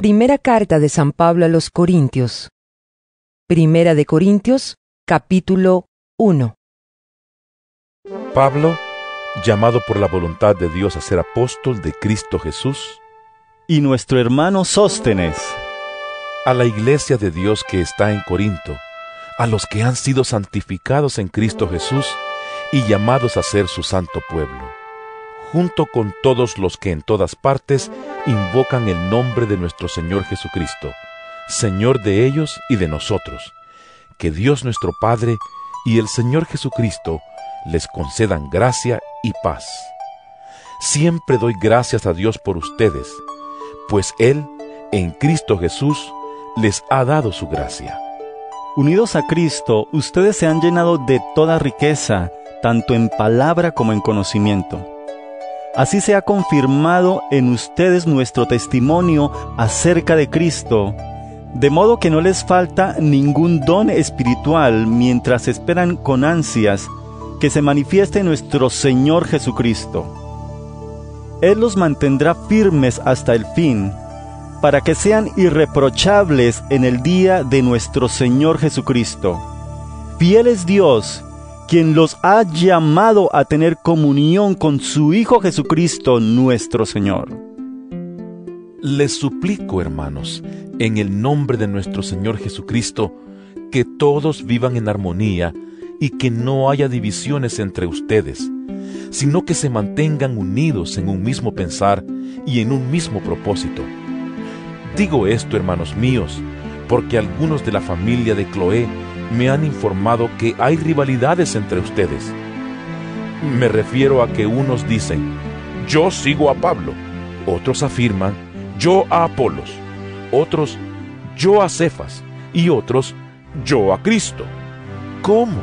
Primera carta de San Pablo a los Corintios. Primera de Corintios, capítulo 1. Pablo, llamado por la voluntad de Dios a ser apóstol de Cristo Jesús, y nuestro hermano Sóstenes, a la iglesia de Dios que está en Corinto, a los que han sido santificados en Cristo Jesús y llamados a ser su santo pueblo, junto con todos los que en todas partes invocan el nombre de nuestro Señor Jesucristo, Señor de ellos y de nosotros. Que Dios nuestro Padre y el Señor Jesucristo les concedan gracia y paz. Siempre doy gracias a Dios por ustedes, pues Él, en Cristo Jesús, les ha dado su gracia. Unidos a Cristo, ustedes se han llenado de toda riqueza, tanto en palabra como en conocimiento. Así se ha confirmado en ustedes nuestro testimonio acerca de Cristo, de modo que no les falta ningún don espiritual mientras esperan con ansias que se manifieste nuestro Señor Jesucristo. Él los mantendrá firmes hasta el fin, para que sean irreprochables en el día de nuestro Señor Jesucristo. Fiel es Dios, quien los ha llamado a tener comunión con su Hijo Jesucristo nuestro Señor. Les suplico, hermanos, en el nombre de nuestro Señor Jesucristo, que todos vivan en armonía y que no haya divisiones entre ustedes, sino que se mantengan unidos en un mismo pensar y en un mismo propósito. Digo esto, hermanos míos, porque algunos de la familia de Cloé me han informado que hay rivalidades entre ustedes. Me refiero a que unos dicen, yo sigo a Pablo, otros afirman, yo a Apolos, otros, yo a Cefas, y otros, yo a Cristo. ¿Cómo?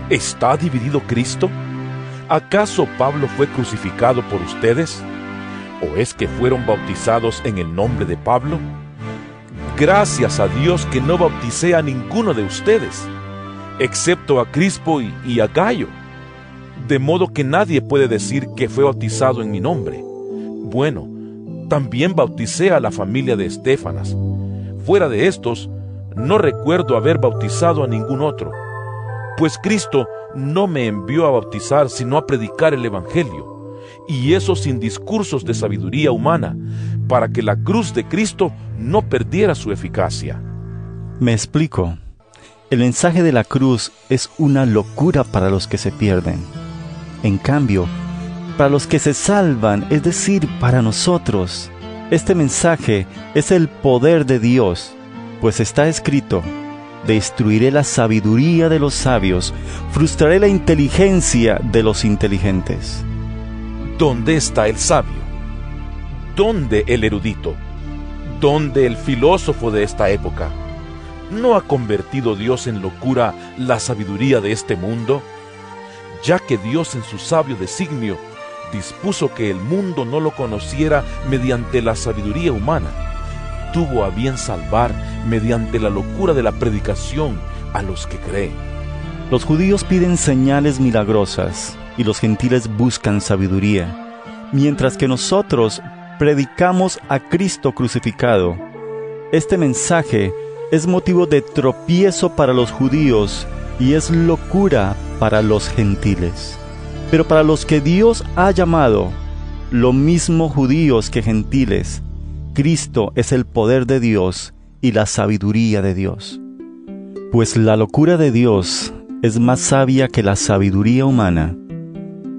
¿Está dividido Cristo? ¿Acaso Pablo fue crucificado por ustedes? ¿O es que fueron bautizados en el nombre de Pablo? Gracias a Dios que no bauticé a ninguno de ustedes, excepto a Crispo y a Gayo, de modo que nadie puede decir que fue bautizado en mi nombre. Bueno, también bauticé a la familia de Estéfanas. Fuera de estos, no recuerdo haber bautizado a ningún otro, pues Cristo no me envió a bautizar sino a predicar el Evangelio, y eso sin discursos de sabiduría humana, para que la cruz de Cristo no perdiera su eficacia. Me explico. El mensaje de la cruz es una locura para los que se pierden. En cambio, para los que se salvan, es decir, para nosotros, este mensaje es el poder de Dios, pues está escrito: destruiré la sabiduría de los sabios, frustraré la inteligencia de los inteligentes. ¿Dónde está el sabio? ¿Dónde el erudito? ¿Dónde el filósofo de esta época? ¿No ha convertido Dios en locura la sabiduría de este mundo? Ya que Dios en su sabio designio dispuso que el mundo no lo conociera mediante la sabiduría humana, tuvo a bien salvar mediante la locura de la predicación a los que creen. Los judíos piden señales milagrosas y los gentiles buscan sabiduría, mientras que nosotros predicamos a Cristo crucificado. Este mensaje es motivo de tropiezo para los judíos y es locura para los gentiles. Pero para los que Dios ha llamado, lo mismo judíos que gentiles, Cristo es el poder de Dios y la sabiduría de Dios. Pues la locura de Dios es más sabia que la sabiduría humana,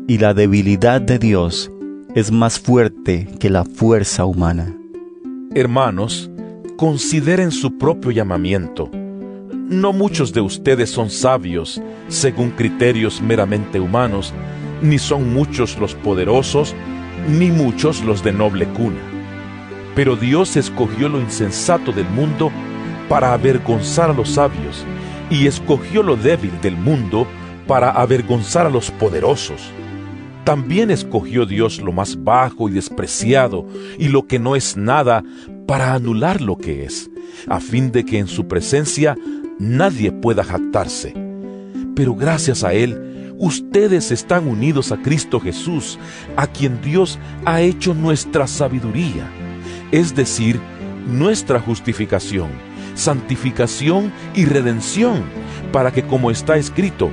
y la debilidad de Dios es más fuerte que la fuerza humana. Hermanos, consideren su propio llamamiento. No muchos de ustedes son sabios según criterios meramente humanos, ni son muchos los poderosos, ni muchos los de noble cuna. Pero Dios escogió lo insensato del mundo para avergonzar a los sabios, y escogió lo débil del mundo para avergonzar a los poderosos. También escogió Dios lo más bajo y despreciado, y lo que no es nada, para anular lo que es, a fin de que en su presencia nadie pueda jactarse. Pero gracias a Él, ustedes están unidos a Cristo Jesús, a quien Dios ha hecho nuestra sabiduría, es decir, nuestra justificación, santificación y redención, para que, como está escrito,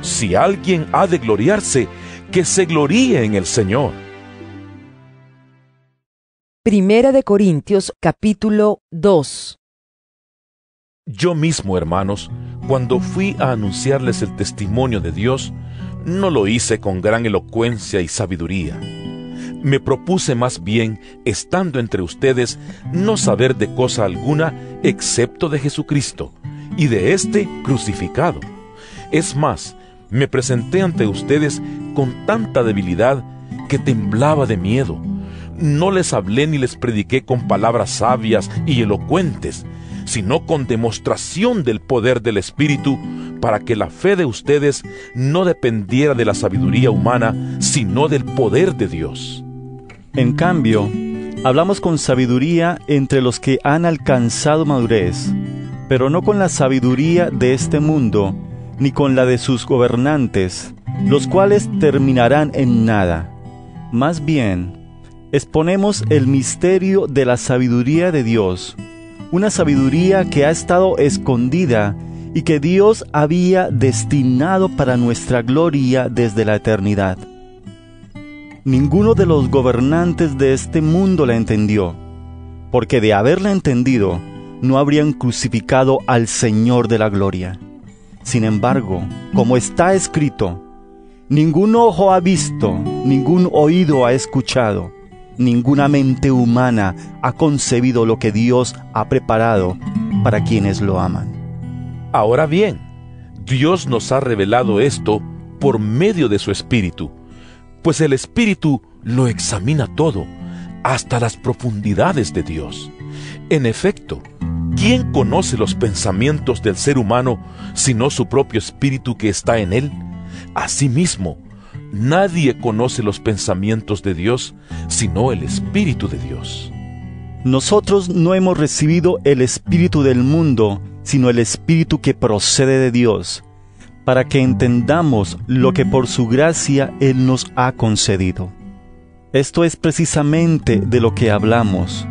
si alguien ha de gloriarse, que se gloríe en el Señor. Primera de Corintios, capítulo 2. Yo mismo, hermanos, cuando fui a anunciarles el testimonio de Dios, no lo hice con gran elocuencia y sabiduría. Me propuse más bien, estando entre ustedes, no saber de cosa alguna excepto de Jesucristo, y de éste crucificado. Es más, me presenté ante ustedes con tanta debilidad que temblaba de miedo. No les hablé ni les prediqué con palabras sabias y elocuentes, sino con demostración del poder del Espíritu, para que la fe de ustedes no dependiera de la sabiduría humana, sino del poder de Dios. En cambio, hablamos con sabiduría entre los que han alcanzado madurez, pero no con la sabiduría de este mundo, ni con la de sus gobernantes, los cuales terminarán en nada. Más bien, exponemos el misterio de la sabiduría de Dios, una sabiduría que ha estado escondida y que Dios había destinado para nuestra gloria desde la eternidad. Ninguno de los gobernantes de este mundo la entendió, porque de haberla entendido, no habrían crucificado al Señor de la gloria. Sin embargo, como está escrito, ningún ojo ha visto, ningún oído ha escuchado, ninguna mente humana ha concebido lo que Dios ha preparado para quienes lo aman. Ahora bien, Dios nos ha revelado esto por medio de su Espíritu, pues el Espíritu lo examina todo, hasta las profundidades de Dios. En efecto, ¿quién conoce los pensamientos del ser humano sino su propio espíritu que está en él? Asimismo, nadie conoce los pensamientos de Dios sino el Espíritu de Dios. Nosotros no hemos recibido el espíritu del mundo, sino el Espíritu que procede de Dios, para que entendamos lo que por su gracia Él nos ha concedido. Esto es precisamente de lo que hablamos,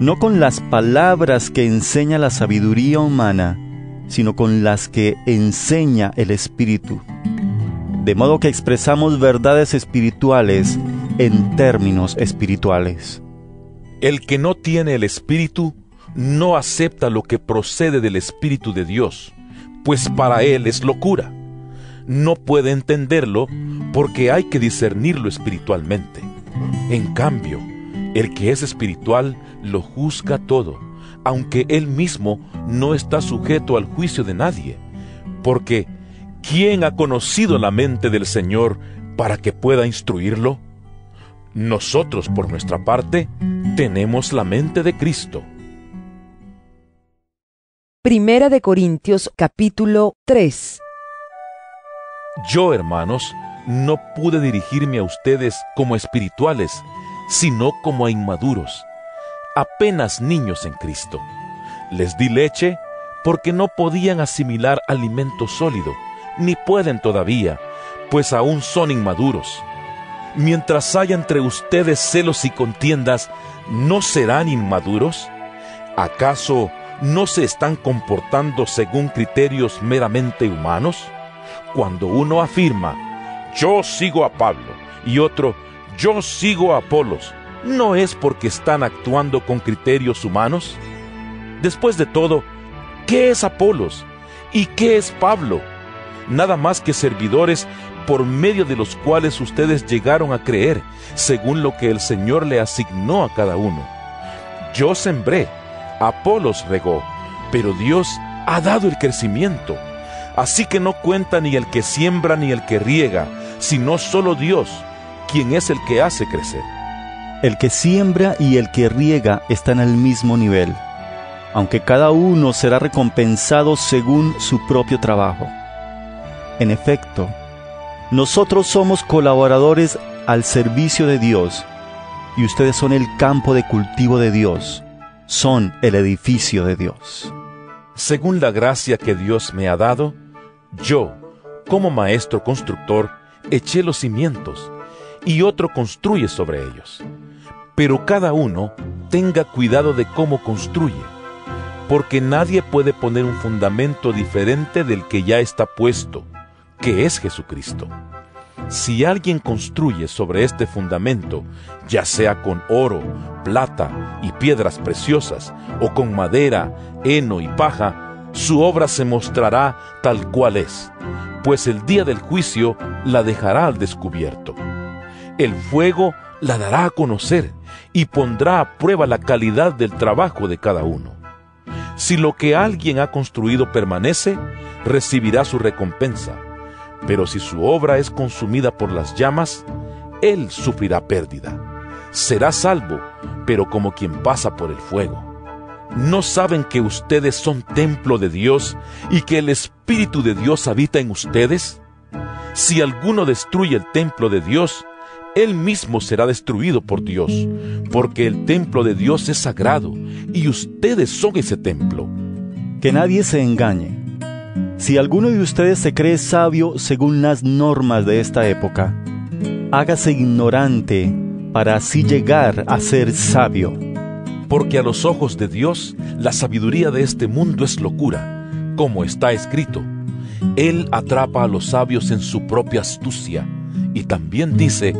no con las palabras que enseña la sabiduría humana, sino con las que enseña el Espíritu. De modo que expresamos verdades espirituales en términos espirituales. El que no tiene el Espíritu no acepta lo que procede del Espíritu de Dios, pues para él es locura. No puede entenderlo porque hay que discernirlo espiritualmente. En cambio, el que es espiritual lo juzga todo, aunque él mismo no está sujeto al juicio de nadie. Porque, ¿quién ha conocido la mente del Señor para que pueda instruirlo? Nosotros, por nuestra parte, tenemos la mente de Cristo. Primera de Corintios, capítulo 3. Yo, hermanos, no pude dirigirme a ustedes como espirituales, sino como a inmaduros, apenas niños en Cristo. Les di leche porque no podían asimilar alimento sólido, ni pueden todavía, pues aún son inmaduros. Mientras haya entre ustedes celos y contiendas, ¿no serán inmaduros? ¿Acaso no se están comportando según criterios meramente humanos? Cuando uno afirma, yo sigo a Pablo, y otro, yo sigo a Apolos, ¿no es porque están actuando con criterios humanos? Después de todo, ¿qué es Apolos? ¿Y qué es Pablo? Nada más que servidores por medio de los cuales ustedes llegaron a creer, según lo que el Señor le asignó a cada uno. Yo sembré, Apolos regó, pero Dios ha dado el crecimiento. Así que no cuenta ni el que siembra ni el que riega, sino solo Dios, quien es el que hace crecer. El que siembra y el que riega están al mismo nivel, aunque cada uno será recompensado según su propio trabajo. En efecto, nosotros somos colaboradores al servicio de Dios, y ustedes son el campo de cultivo de Dios, son el edificio de Dios. Según la gracia que Dios me ha dado, yo, como maestro constructor, eché los cimientos, y otro construye sobre ellos. Pero cada uno tenga cuidado de cómo construye, porque nadie puede poner un fundamento diferente del que ya está puesto, que es Jesucristo. Si alguien construye sobre este fundamento, ya sea con oro, plata y piedras preciosas, o con madera, heno y paja, su obra se mostrará tal cual es, pues el día del juicio la dejará al descubierto. El fuego la dará a conocer y pondrá a prueba la calidad del trabajo de cada uno. Si lo que alguien ha construido permanece, recibirá su recompensa. Pero si su obra es consumida por las llamas, él sufrirá pérdida. Será salvo, pero como quien pasa por el fuego. ¿No saben que ustedes son templo de Dios y que el Espíritu de Dios habita en ustedes? Si alguno destruye el templo de Dios, él mismo será destruido por Dios, porque el templo de Dios es sagrado, y ustedes son ese templo. Que nadie se engañe. Si alguno de ustedes se cree sabio según las normas de esta época, hágase ignorante para así llegar a ser sabio. Porque a los ojos de Dios, la sabiduría de este mundo es locura, como está escrito. Él atrapa a los sabios en su propia astucia. Y también dice,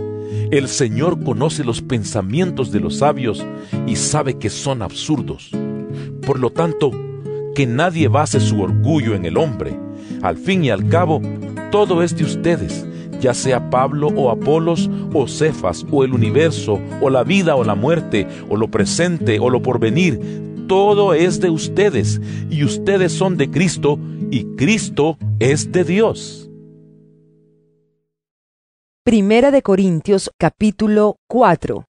el Señor conoce los pensamientos de los sabios y sabe que son absurdos. Por lo tanto, que nadie base su orgullo en el hombre. Al fin y al cabo, todo es de ustedes, ya sea Pablo o Apolos o Cefas o el universo o la vida o la muerte o lo presente o lo porvenir. Todo es de ustedes y ustedes son de Cristo y Cristo es de Dios. Primera de Corintios, capítulo 4.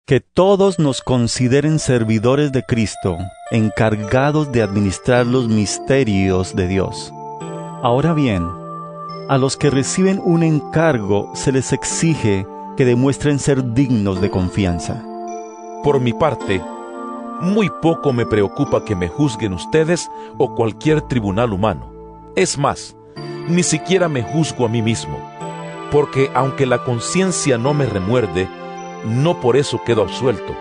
Que todos nos consideren servidores de Cristo, encargados de administrar los misterios de Dios. Ahora bien, a los que reciben un encargo se les exige que demuestren ser dignos de confianza. Por mi parte, muy poco me preocupa que me juzguen ustedes o cualquier tribunal humano. Es más, ni siquiera me juzgo a mí mismo, porque aunque la conciencia no me remuerde, no por eso quedo absuelto.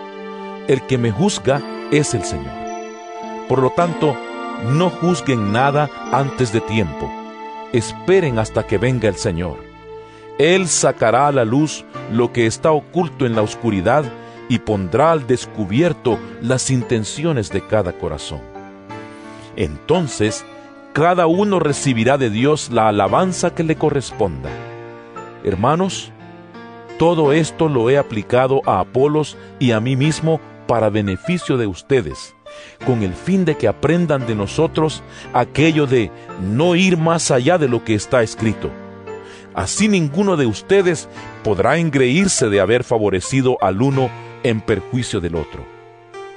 El que me juzga es el Señor. Por lo tanto, no juzguen nada antes de tiempo. Esperen hasta que venga el Señor. Él sacará a la luz lo que está oculto en la oscuridad y pondrá al descubierto las intenciones de cada corazón. Entonces, cada uno recibirá de Dios la alabanza que le corresponda. Hermanos, todo esto lo he aplicado a Apolos y a mí mismo para beneficio de ustedes, con el fin de que aprendan de nosotros aquello de no ir más allá de lo que está escrito. Así ninguno de ustedes podrá engreírse de haber favorecido al uno en perjuicio del otro.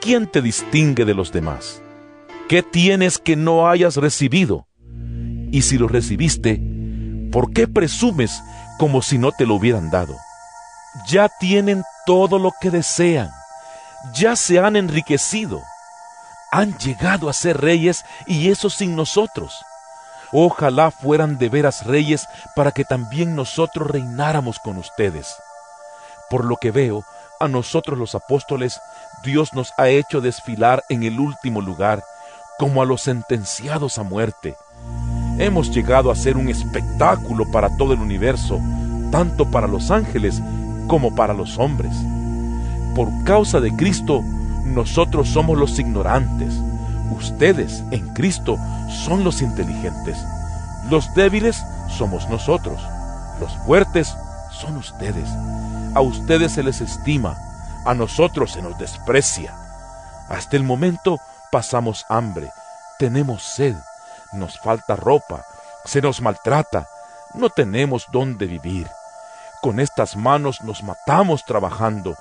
¿Quién te distingue de los demás? ¿Qué tienes que no hayas recibido? Y si lo recibiste, ¿por qué presumes como si no te lo hubieran dado? Ya tienen todo lo que desean, ya se han enriquecido, han llegado a ser reyes y eso sin nosotros. Ojalá fueran de veras reyes para que también nosotros reináramos con ustedes. Por lo que veo, a nosotros los apóstoles, Dios nos ha hecho desfilar en el último lugar, como a los sentenciados a muerte. Hemos llegado a ser un espectáculo para todo el universo, tanto para los ángeles como para los hombres. Por causa de Cristo, nosotros somos los ignorantes. Ustedes, en Cristo, son los inteligentes. Los débiles somos nosotros. Los fuertes son ustedes. A ustedes se les estima, a nosotros se nos desprecia. Hasta el momento pasamos hambre, tenemos sed, nos falta ropa, se nos maltrata, no tenemos dónde vivir. Con estas manos nos matamos trabajando.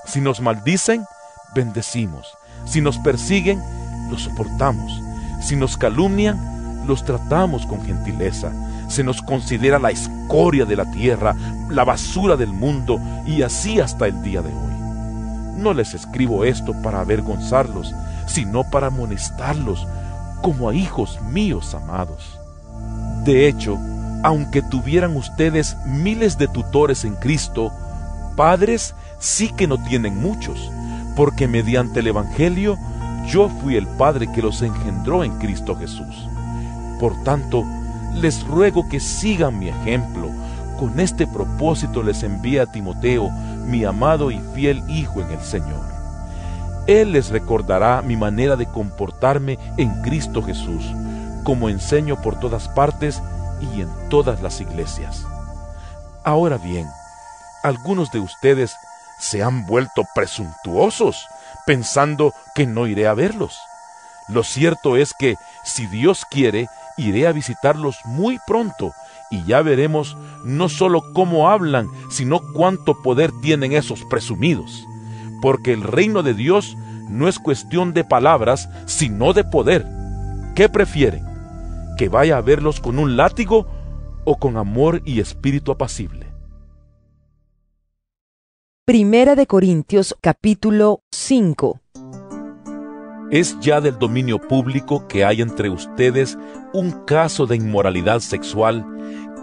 Si nos maldicen, bendecimos. Si nos persiguen, los soportamos. Si nos calumnian, los tratamos con gentileza. Se nos considera la escoria de la tierra, la basura del mundo, y así hasta el día de hoy. No les escribo esto para avergonzarlos, sino para amonestarlos, como a hijos míos amados. De hecho, aunque tuvieran ustedes miles de tutores en Cristo, padres sí que no tienen muchos, porque mediante el Evangelio yo fui el Padre que los engendró en Cristo Jesús. Por tanto, les ruego que sigan mi ejemplo. Con este propósito les envié a Timoteo, mi amado y fiel hijo en el Señor. Él les recordará mi manera de comportarme en Cristo Jesús, como enseño por todas partes y en todas las iglesias. Ahora bien, algunos de ustedes se han vuelto presuntuosos, pensando que no iré a verlos. Lo cierto es que, si Dios quiere, iré a visitarlos muy pronto, y ya veremos no solo cómo hablan, sino cuánto poder tienen esos presumidos. Porque el reino de Dios no es cuestión de palabras, sino de poder. ¿Qué prefieren? ¿Que vaya a verlos con un látigo o con amor y espíritu apacible? Primera de Corintios capítulo 5. Es ya del dominio público que hay entre ustedes un caso de inmoralidad sexual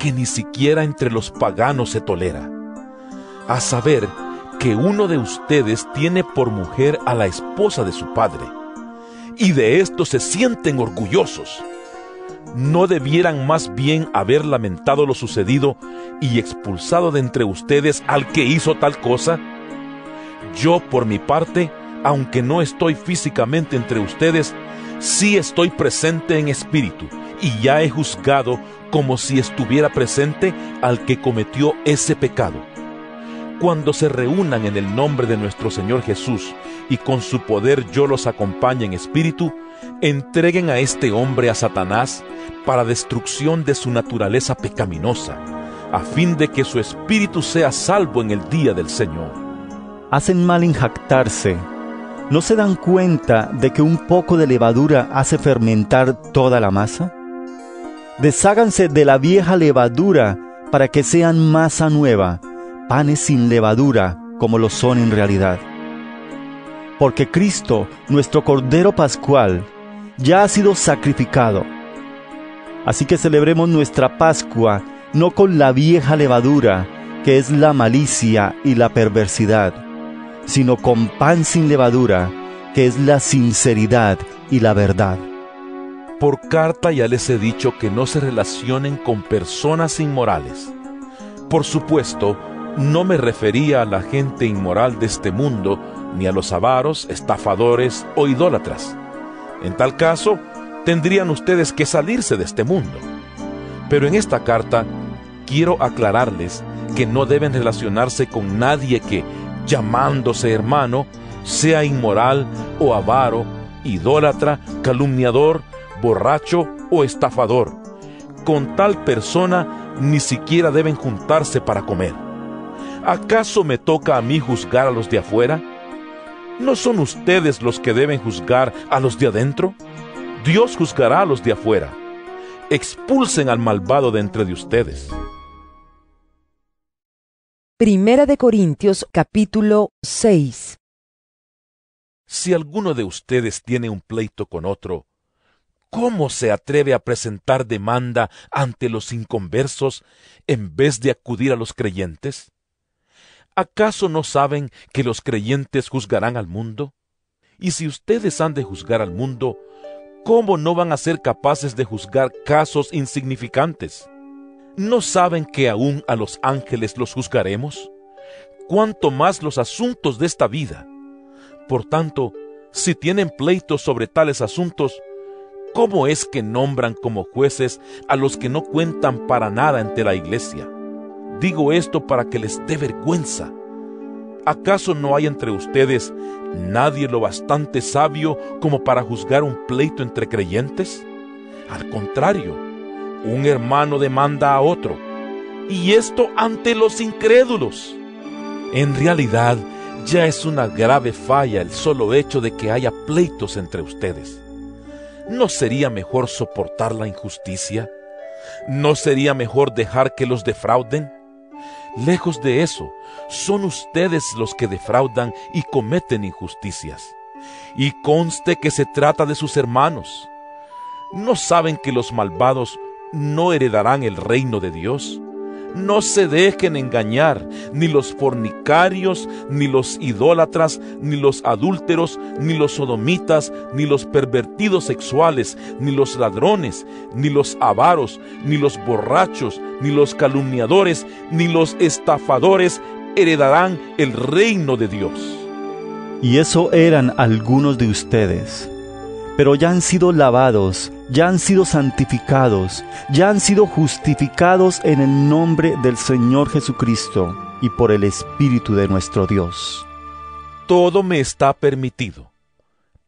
que ni siquiera entre los paganos se tolera. A saber, que uno de ustedes tiene por mujer a la esposa de su padre, y de esto se sienten orgullosos. ¿No debieran más bien haber lamentado lo sucedido y expulsado de entre ustedes al que hizo tal cosa? Yo, por mi parte, aunque no estoy físicamente entre ustedes, sí estoy presente en espíritu, y ya he juzgado como si estuviera presente al que cometió ese pecado. Cuando se reúnan en el nombre de nuestro Señor Jesús, y con su poder yo los acompañe en espíritu, entreguen a este hombre a Satanás para destrucción de su naturaleza pecaminosa, a fin de que su espíritu sea salvo en el día del Señor. Hacen mal en jactarse. ¿No se dan cuenta de que un poco de levadura hace fermentar toda la masa? Desháganse de la vieja levadura para que sean masa nueva, panes sin levadura, como lo son en realidad. Porque Cristo, nuestro Cordero Pascual, ya ha sido sacrificado. Así que celebremos nuestra Pascua no con la vieja levadura, que es la malicia y la perversidad, sino con pan sin levadura, que es la sinceridad y la verdad. Por carta ya les he dicho que no se relacionen con personas inmorales. Por supuesto, no me refería a la gente inmoral de este mundo, ni a los avaros, estafadores o idólatras. En tal caso, tendrían ustedes que salirse de este mundo. Pero en esta carta, quiero aclararles que no deben relacionarse con nadie que, llamándose hermano, sea inmoral o avaro, idólatra, calumniador, borracho o estafador. Con tal persona ni siquiera deben juntarse para comer. ¿Acaso me toca a mí juzgar a los de afuera? ¿No son ustedes los que deben juzgar a los de adentro? Dios juzgará a los de afuera. Expulsen al malvado de entre de ustedes. Primera de Corintios capítulo 6. Si alguno de ustedes tiene un pleito con otro, ¿cómo se atreve a presentar demanda ante los inconversos en vez de acudir a los creyentes? ¿Acaso no saben que los creyentes juzgarán al mundo? Y si ustedes han de juzgar al mundo, ¿cómo no van a ser capaces de juzgar casos insignificantes? ¿No saben que aún a los ángeles los juzgaremos? ¿Cuánto más los asuntos de esta vida? Por tanto, si tienen pleitos sobre tales asuntos, ¿cómo es que nombran como jueces a los que no cuentan para nada ante la iglesia? Digo esto para que les dé vergüenza. ¿Acaso no hay entre ustedes nadie lo bastante sabio como para juzgar un pleito entre creyentes? Al contrario, un hermano demanda a otro, y esto ante los incrédulos. En realidad, ya es una grave falla el solo hecho de que haya pleitos entre ustedes. ¿No sería mejor soportar la injusticia? ¿No sería mejor dejar que los defrauden? Lejos de eso, son ustedes los que defraudan y cometen injusticias. Y conste que se trata de sus hermanos. ¿No saben que los malvados no heredarán el reino de Dios? No se dejen engañar, ni los fornicarios, ni los idólatras, ni los adúlteros, ni los sodomitas, ni los pervertidos sexuales, ni los ladrones, ni los avaros, ni los borrachos, ni los calumniadores, ni los estafadores heredarán el reino de Dios. Y eso eran algunos de ustedes. Pero ya han sido lavados, ya han sido santificados, ya han sido justificados en el nombre del Señor Jesucristo y por el Espíritu de nuestro Dios. Todo me está permitido,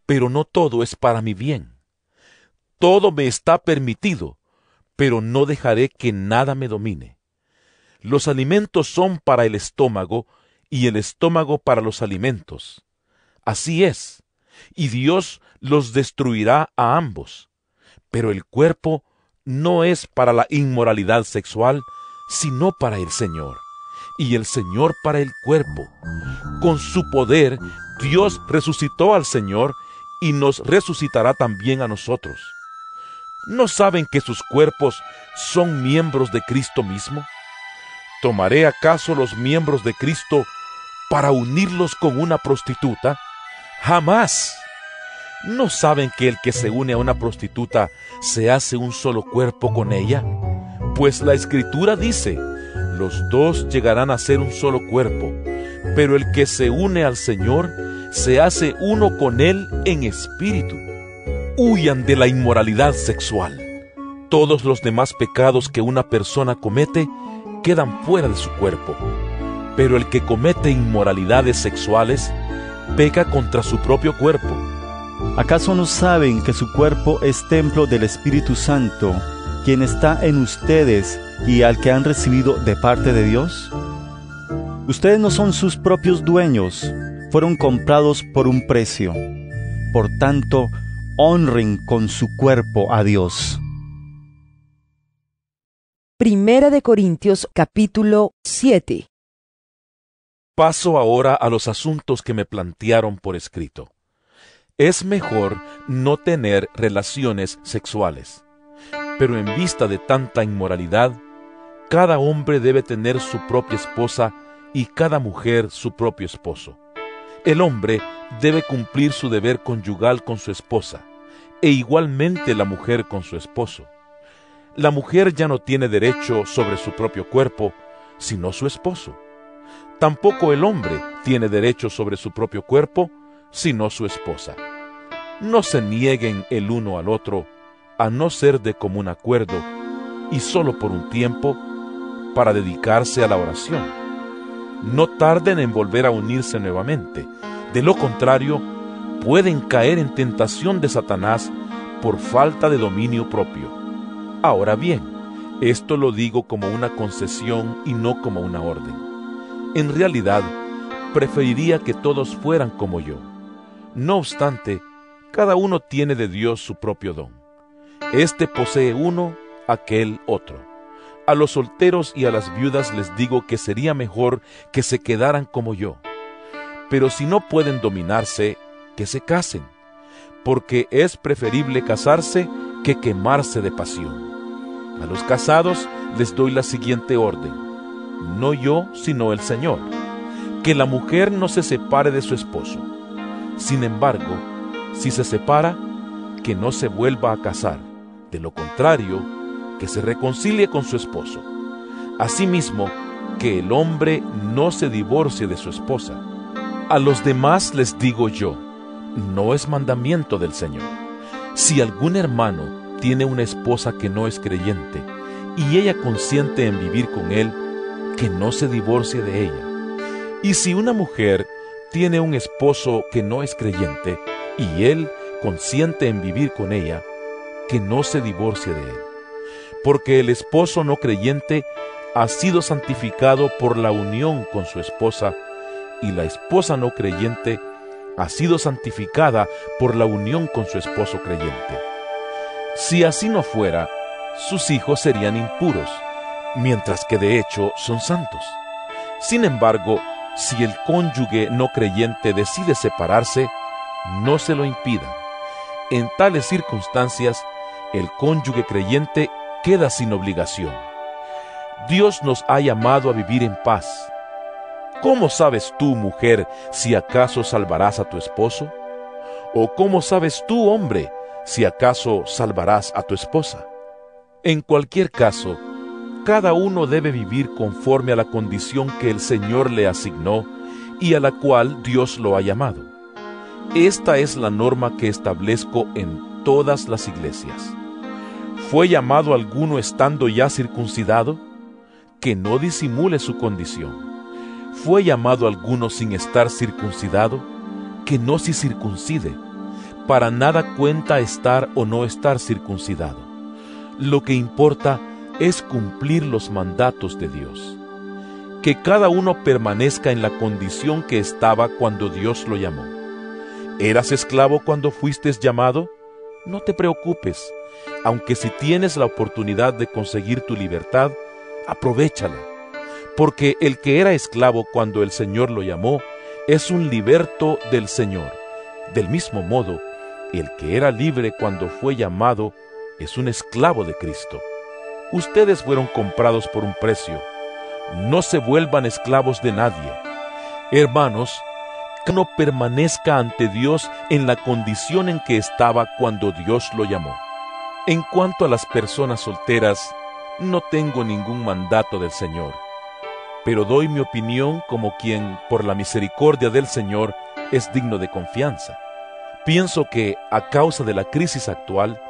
pero no todo es para mi bien. Todo me está permitido, pero no dejaré que nada me domine. Los alimentos son para el estómago y el estómago para los alimentos. Así es, y Dios los destruirá a ambos. Pero el cuerpo no es para la inmoralidad sexual, sino para el Señor, y el Señor para el cuerpo. Con su poder, Dios resucitó al Señor y nos resucitará también a nosotros. ¿No saben que sus cuerpos son miembros de Cristo mismo? ¿Tomaré acaso los miembros de Cristo para unirlos con una prostituta? ¡Jamás! ¿No saben que el que se une a una prostituta se hace un solo cuerpo con ella? Pues la Escritura dice, los dos llegarán a ser un solo cuerpo, pero el que se une al Señor se hace uno con Él en espíritu. Huyan de la inmoralidad sexual. Todos los demás pecados que una persona comete quedan fuera de su cuerpo, pero el que comete inmoralidades sexuales peca contra su propio cuerpo. ¿Acaso no saben que su cuerpo es templo del Espíritu Santo, quien está en ustedes y al que han recibido de parte de Dios? Ustedes no son sus propios dueños, fueron comprados por un precio. Por tanto, honren con su cuerpo a Dios. Primera de Corintios capítulo 7. Paso ahora a los asuntos que me plantearon por escrito. Es mejor no tener relaciones sexuales, pero en vista de tanta inmoralidad, cada hombre debe tener su propia esposa y cada mujer su propio esposo. El hombre debe cumplir su deber conyugal con su esposa, e igualmente la mujer con su esposo. La mujer ya no tiene derecho sobre su propio cuerpo, sino su esposo. Tampoco el hombre tiene derecho sobre su propio cuerpo, sino su esposa. No se nieguen el uno al otro, a no ser de común acuerdo, y solo por un tiempo, para dedicarse a la oración. No tarden en volver a unirse nuevamente, de lo contrario, pueden caer en tentación de Satanás por falta de dominio propio. Ahora bien, esto lo digo como una concesión y no como una orden. En realidad, preferiría que todos fueran como yo. No obstante, cada uno tiene de Dios su propio don. Este posee uno, aquel otro. A los solteros y a las viudas les digo que sería mejor que se quedaran como yo. Pero si no pueden dominarse, que se casen, porque es preferible casarse que quemarse de pasión. A los casados les doy la siguiente orden: no yo, sino el Señor, que la mujer no se separe de su esposo. Sin embargo, si se separa, que no se vuelva a casar, de lo contrario, que se reconcilie con su esposo. Asimismo, que el hombre no se divorcie de su esposa. A los demás les digo yo, no es mandamiento del Señor. Si algún hermano tiene una esposa que no es creyente, y ella consiente en vivir con él, que no se divorcie de ella. Y si una mujer tiene un esposo que no es creyente, y él consiente en vivir con ella, que no se divorcie de él. Porque el esposo no creyente ha sido santificado por la unión con su esposa, y la esposa no creyente ha sido santificada por la unión con su esposo creyente. Si así no fuera, sus hijos serían impuros, mientras que de hecho son santos. Sin embargo, si el cónyuge no creyente decide separarse, no se lo impidan. En tales circunstancias, el cónyuge creyente queda sin obligación. Dios nos ha llamado a vivir en paz. ¿Cómo sabes tú, mujer, si acaso salvarás a tu esposo? ¿O cómo sabes tú, hombre, si acaso salvarás a tu esposa? En cualquier caso, cada uno debe vivir conforme a la condición que el Señor le asignó y a la cual Dios lo ha llamado. Esta es la norma que establezco en todas las iglesias. ¿Fue llamado alguno estando ya circuncidado? Que no disimule su condición. ¿Fue llamado alguno sin estar circuncidado? Que no se circuncide. Para nada cuenta estar o no estar circuncidado. Lo que importa es cumplir los mandatos de Dios. Que cada uno permanezca en la condición que estaba cuando Dios lo llamó. ¿Eras esclavo cuando fuiste llamado? No te preocupes, aunque si tienes la oportunidad de conseguir tu libertad, aprovéchala, porque el que era esclavo cuando el Señor lo llamó, es un liberto del Señor. Del mismo modo, el que era libre cuando fue llamado, es un esclavo de Cristo. Ustedes fueron comprados por un precio. No se vuelvan esclavos de nadie. Hermanos, que no permanezca ante Dios en la condición en que estaba cuando Dios lo llamó. En cuanto a las personas solteras, no tengo ningún mandato del Señor, pero doy mi opinión como quien, por la misericordia del Señor, es digno de confianza. Pienso que, a causa de la crisis actual,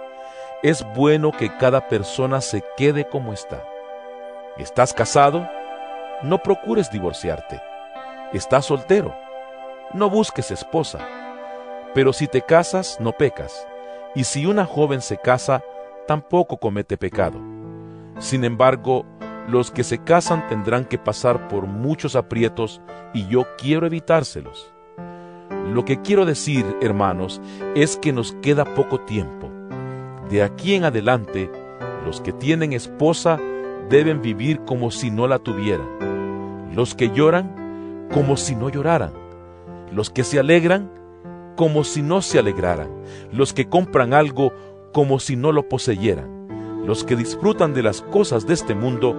es bueno que cada persona se quede como está. ¿Estás casado? No procures divorciarte. ¿Estás soltero? No busques esposa. Pero si te casas, no pecas. Y si una joven se casa, tampoco comete pecado. Sin embargo, los que se casan tendrán que pasar por muchos aprietos y yo quiero evitárselos. Lo que quiero decir, hermanos, es que nos queda poco tiempo. De aquí en adelante, los que tienen esposa deben vivir como si no la tuvieran. Los que lloran, como si no lloraran. Los que se alegran, como si no se alegraran. Los que compran algo, como si no lo poseyeran. Los que disfrutan de las cosas de este mundo,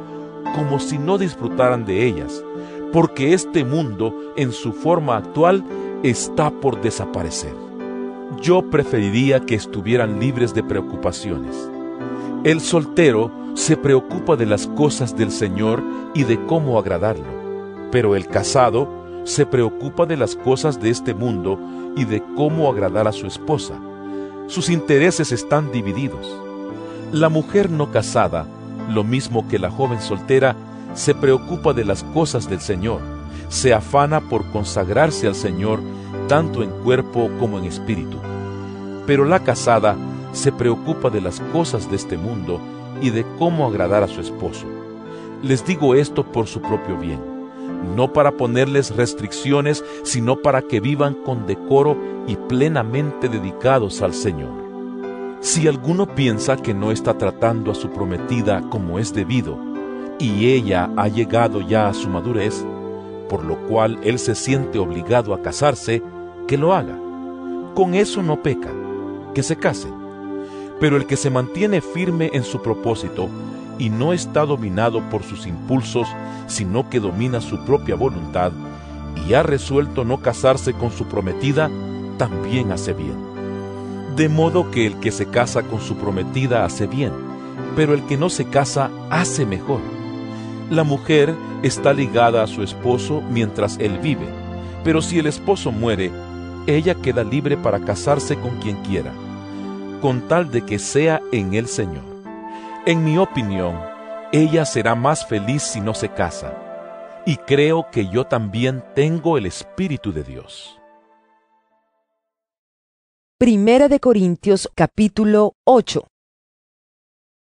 como si no disfrutaran de ellas, porque este mundo, en su forma actual, está por desaparecer. Yo preferiría que estuvieran libres de preocupaciones. El soltero se preocupa de las cosas del Señor y de cómo agradarlo, pero el casado se preocupa de las cosas de este mundo y de cómo agradar a su esposa. Sus intereses están divididos. La mujer no casada, lo mismo que la joven soltera, se preocupa de las cosas del Señor, se afana por consagrarse al Señor, tanto en cuerpo como en espíritu. Pero la casada se preocupa de las cosas de este mundo y de cómo agradar a su esposo. Les digo esto por su propio bien, no para ponerles restricciones, sino para que vivan con decoro y plenamente dedicados al Señor. Si alguno piensa que no está tratando a su prometida como es debido, y ella ha llegado ya a su madurez, por lo cual él se siente obligado a casarse, que lo haga. Con eso no peca, que se casen. Pero el que se mantiene firme en su propósito y no está dominado por sus impulsos, sino que domina su propia voluntad, y ha resuelto no casarse con su prometida, también hace bien. De modo que el que se casa con su prometida hace bien, pero el que no se casa hace mejor. La mujer está ligada a su esposo mientras él vive, pero si el esposo muere, ella queda libre para casarse con quien quiera, con tal de que sea en el Señor. En mi opinión, ella será más feliz si no se casa, y creo que yo también tengo el Espíritu de Dios. Primera de Corintios, capítulo 8.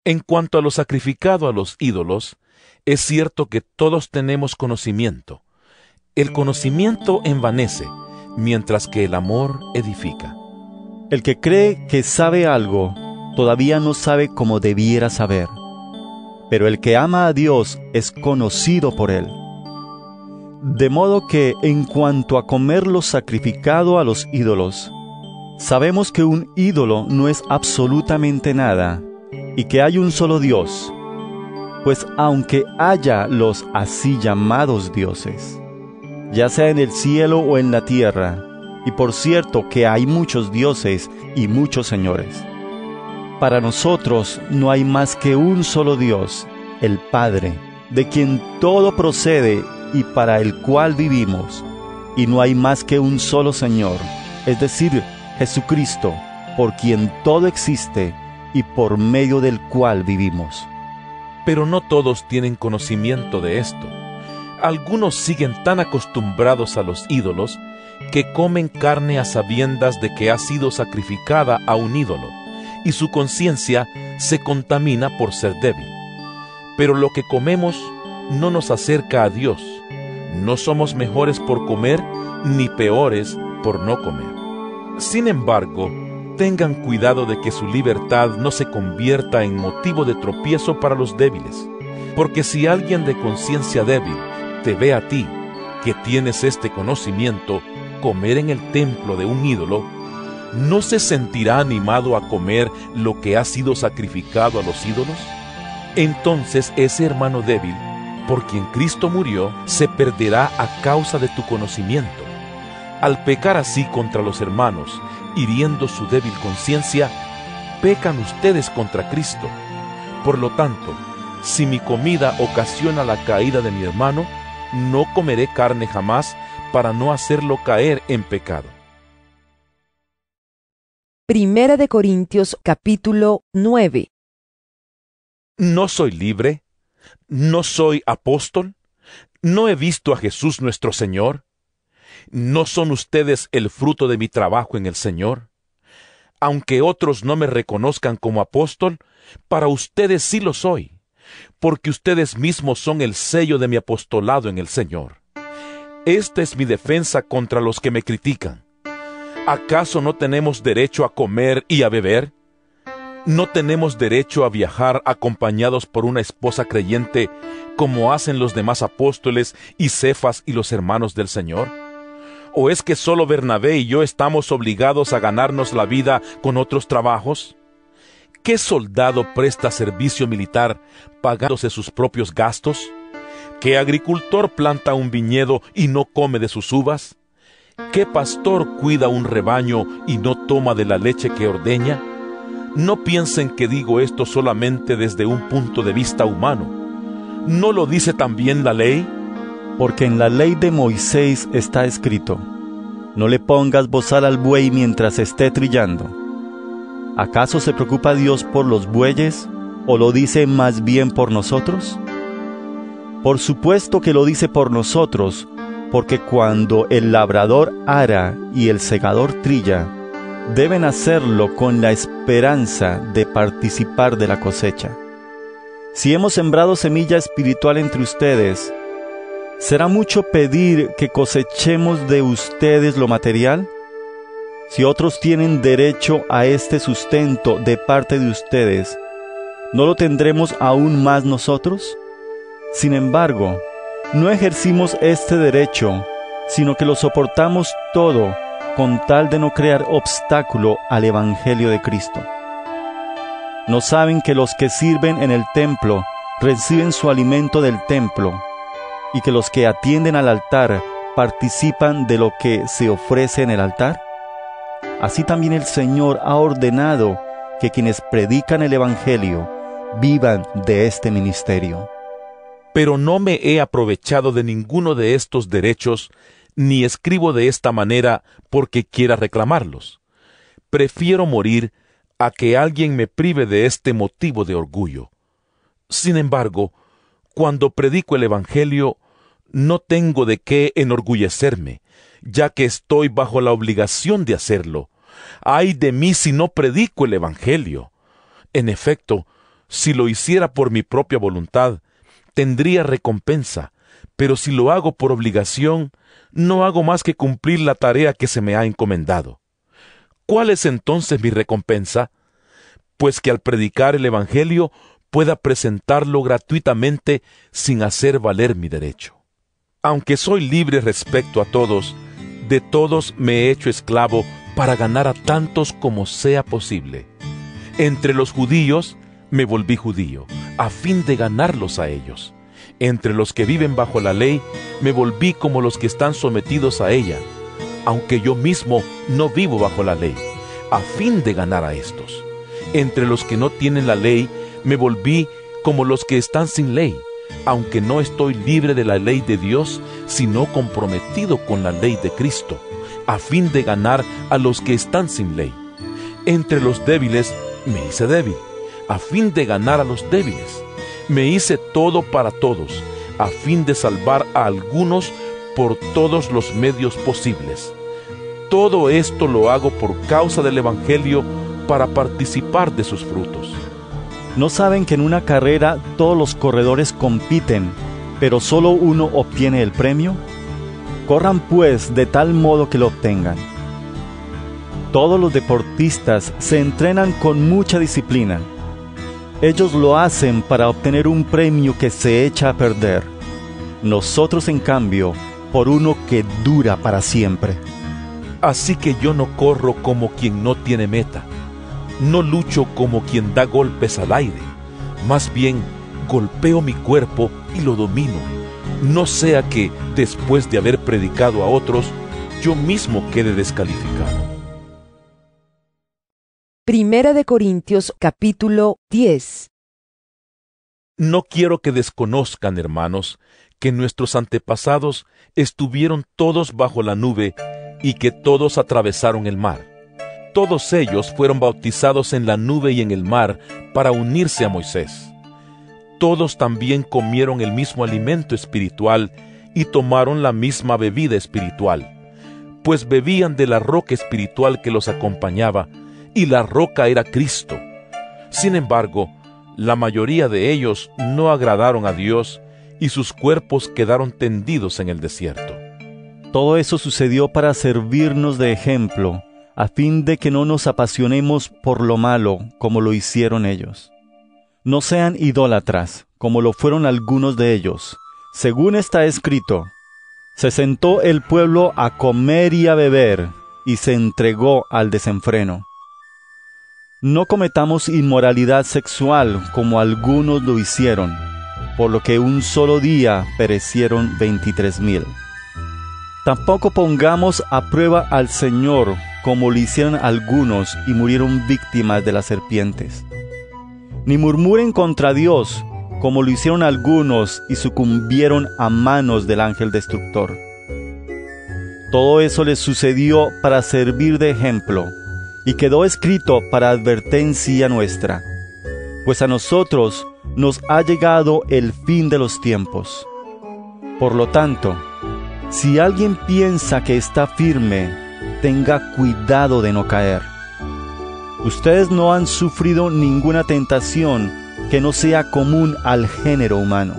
En cuanto a lo sacrificado a los ídolos, es cierto que todos tenemos conocimiento. El conocimiento envanece, mientras que el amor edifica. El que cree que sabe algo, todavía no sabe como debiera saber. Pero el que ama a Dios es conocido por Él. De modo que, en cuanto a comer lo sacrificado a los ídolos, sabemos que un ídolo no es absolutamente nada, y que hay un solo Dios. Pues aunque haya los así llamados dioses, ya sea en el cielo o en la tierra, y por cierto que hay muchos dioses y muchos señores, para nosotros no hay más que un solo Dios, el Padre, de quien todo procede y para el cual vivimos, y no hay más que un solo Señor, es decir, Jesucristo, por quien todo existe y por medio del cual vivimos. Pero no todos tienen conocimiento de esto. Algunos siguen tan acostumbrados a los ídolos que comen carne a sabiendas de que ha sido sacrificada a un ídolo, y su conciencia se contamina por ser débil. Pero lo que comemos no nos acerca a Dios. No somos mejores por comer, ni peores por no comer. Sin embargo, tengan cuidado de que su libertad no se convierta en motivo de tropiezo para los débiles, porque si alguien de conciencia débil te ve a ti, que tienes este conocimiento, comer en el templo de un ídolo, ¿no se sentirá animado a comer lo que ha sido sacrificado a los ídolos? Entonces ese hermano débil, por quien Cristo murió, se perderá a causa de tu conocimiento. Al pecar así contra los hermanos, hiriendo su débil conciencia, pecan ustedes contra Cristo. Por lo tanto, si mi comida ocasiona la caída de mi hermano, no comeré carne jamás para no hacerlo caer en pecado. Primera de Corintios capítulo 9. ¿No soy libre? ¿No soy apóstol? ¿No he visto a Jesús nuestro Señor? ¿No son ustedes el fruto de mi trabajo en el Señor? Aunque otros no me reconozcan como apóstol, para ustedes sí lo soy, porque ustedes mismos son el sello de mi apostolado en el Señor. Esta es mi defensa contra los que me critican. ¿Acaso no tenemos derecho a comer y a beber? ¿No tenemos derecho a viajar acompañados por una esposa creyente, como hacen los demás apóstoles y Cefas y los hermanos del Señor? ¿O es que solo Bernabé y yo estamos obligados a ganarnos la vida con otros trabajos? ¿Qué soldado presta servicio militar pagándose sus propios gastos? ¿Qué agricultor planta un viñedo y no come de sus uvas? ¿Qué pastor cuida un rebaño y no toma de la leche que ordeña? No piensen que digo esto solamente desde un punto de vista humano. ¿No lo dice también la ley? Porque en la ley de Moisés está escrito: no le pongas bozal al buey mientras esté trillando. ¿Acaso se preocupa Dios por los bueyes, o lo dice más bien por nosotros? Por supuesto que lo dice por nosotros, porque cuando el labrador ara y el segador trilla, deben hacerlo con la esperanza de participar de la cosecha. Si hemos sembrado semilla espiritual entre ustedes, ¿será mucho pedir que cosechemos de ustedes lo material? Si otros tienen derecho a este sustento de parte de ustedes, ¿no lo tendremos aún más nosotros? Sin embargo, no ejercimos este derecho, sino que lo soportamos todo con tal de no crear obstáculo al Evangelio de Cristo. ¿No saben que los que sirven en el templo reciben su alimento del templo, y que los que atienden al altar participan de lo que se ofrece en el altar? Así también el Señor ha ordenado que quienes predican el Evangelio vivan de este ministerio. Pero no me he aprovechado de ninguno de estos derechos, ni escribo de esta manera porque quiera reclamarlos. Prefiero morir a que alguien me prive de este motivo de orgullo. Sin embargo, cuando predico el Evangelio, no tengo de qué enorgullecerme, ya que estoy bajo la obligación de hacerlo. ¡Ay de mí si no predico el Evangelio! En efecto, si lo hiciera por mi propia voluntad, tendría recompensa, pero si lo hago por obligación, no hago más que cumplir la tarea que se me ha encomendado. ¿Cuál es entonces mi recompensa? Pues que al predicar el Evangelio pueda presentarlo gratuitamente sin hacer valer mi derecho. Aunque soy libre respecto a todos, de todos me he hecho esclavo para ganar a tantos como sea posible. Entre los judíos me volví judío, a fin de ganarlos a ellos. Entre los que viven bajo la ley, me volví como los que están sometidos a ella, aunque yo mismo no vivo bajo la ley, a fin de ganar a estos. Entre los que no tienen la ley, me volví como los que están sin ley, aunque no estoy libre de la ley de Dios, sino comprometido con la ley de Cristo, a fin de ganar a los que están sin ley. Entre los débiles me hice débil, a fin de ganar a los débiles. Me hice todo para todos, a fin de salvar a algunos por todos los medios posibles. Todo esto lo hago por causa del Evangelio, para participar de sus frutos. ¿No saben que en una carrera todos los corredores compiten, pero solo uno obtiene el premio? Corran pues de tal modo que lo obtengan. Todos los deportistas se entrenan con mucha disciplina. Ellos lo hacen para obtener un premio que se echa a perder. Nosotros, en cambio, por uno que dura para siempre. Así que yo no corro como quien no tiene meta. No lucho como quien da golpes al aire. Más bien, golpeo mi cuerpo y lo domino. No sea que, después de haber predicado a otros, yo mismo quede descalificado. Primera de Corintios, capítulo 10. No quiero que desconozcan, hermanos, que nuestros antepasados estuvieron todos bajo la nube y que todos atravesaron el mar. Todos ellos fueron bautizados en la nube y en el mar para unirse a Moisés. Todos también comieron el mismo alimento espiritual y tomaron la misma bebida espiritual, pues bebían de la roca espiritual que los acompañaba, y la roca era Cristo. Sin embargo, la mayoría de ellos no agradaron a Dios y sus cuerpos quedaron tendidos en el desierto. Todo eso sucedió para servirnos de ejemplo, a fin de que no nos apasionemos por lo malo como lo hicieron ellos. No sean idólatras, como lo fueron algunos de ellos. Según está escrito, se sentó el pueblo a comer y a beber, y se entregó al desenfreno. No cometamos inmoralidad sexual como algunos lo hicieron, por lo que un solo día perecieron 23,000. Tampoco pongamos a prueba al Señor como lo hicieron algunos y murieron víctimas de las serpientes. Ni murmuren contra Dios como lo hicieron algunos y sucumbieron a manos del ángel destructor. Todo eso les sucedió para servir de ejemplo, y quedó escrito para advertencia nuestra, pues a nosotros nos ha llegado el fin de los tiempos. Por lo tanto, si alguien piensa que está firme, tenga cuidado de no caer. Ustedes no han sufrido ninguna tentación que no sea común al género humano.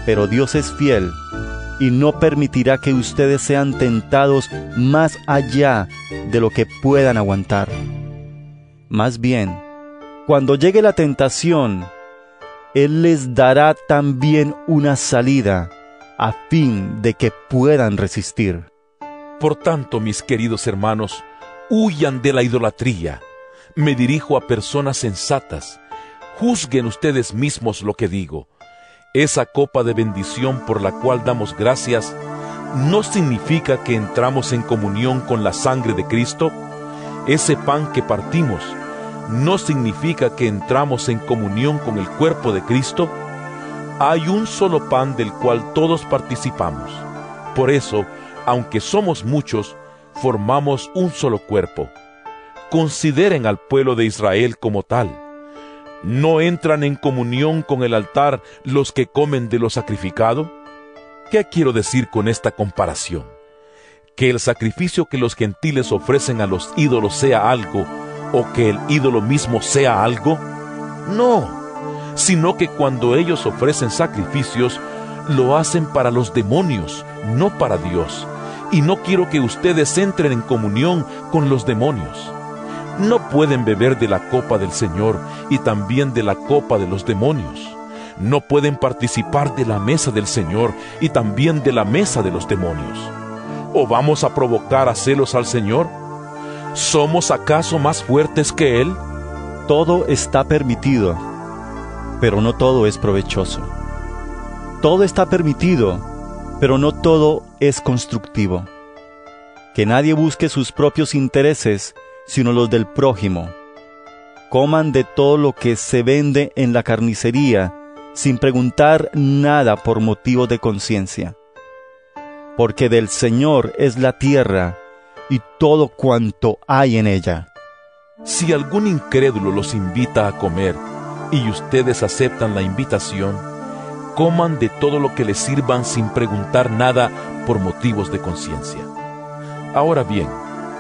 Pero Dios es fiel y no permitirá que ustedes sean tentados más allá de lo que puedan aguantar. Más bien, cuando llegue la tentación, Él les dará también una salida, a fin de que puedan resistir. Por tanto, mis queridos hermanos, huyan de la idolatría. Me dirijo a personas sensatas. Juzguen ustedes mismos lo que digo. Esa copa de bendición por la cual damos gracias, ¿no significa que entramos en comunión con la sangre de Cristo? Ese pan que partimos, ¿no significa que entramos en comunión con el cuerpo de Cristo? Hay un solo pan del cual todos participamos. Por eso, aunque somos muchos, formamos un solo cuerpo. Consideren al pueblo de Israel como tal. ¿No entran en comunión con el altar los que comen de lo sacrificado? ¿Qué quiero decir con esta comparación? ¿Que el sacrificio que los gentiles ofrecen a los ídolos sea algo, o que el ídolo mismo sea algo? No, sino que cuando ellos ofrecen sacrificios, lo hacen para los demonios, no para Dios. Y no quiero que ustedes entren en comunión con los demonios. No pueden beber de la copa del Señor y también de la copa de los demonios. No pueden participar de la mesa del Señor y también de la mesa de los demonios. ¿O vamos a provocar a celos al Señor? ¿Somos acaso más fuertes que Él? Todo está permitido, pero no todo es provechoso. Todo está permitido, pero no todo es constructivo. Que nadie busque sus propios intereses, sino los del prójimo. Coman de todo lo que se vende en la carnicería, sin preguntar nada por motivos de conciencia. Porque del Señor es la tierra y todo cuanto hay en ella. Si algún incrédulo los invita a comer y ustedes aceptan la invitación, coman de todo lo que les sirvan sin preguntar nada por motivos de conciencia. Ahora bien,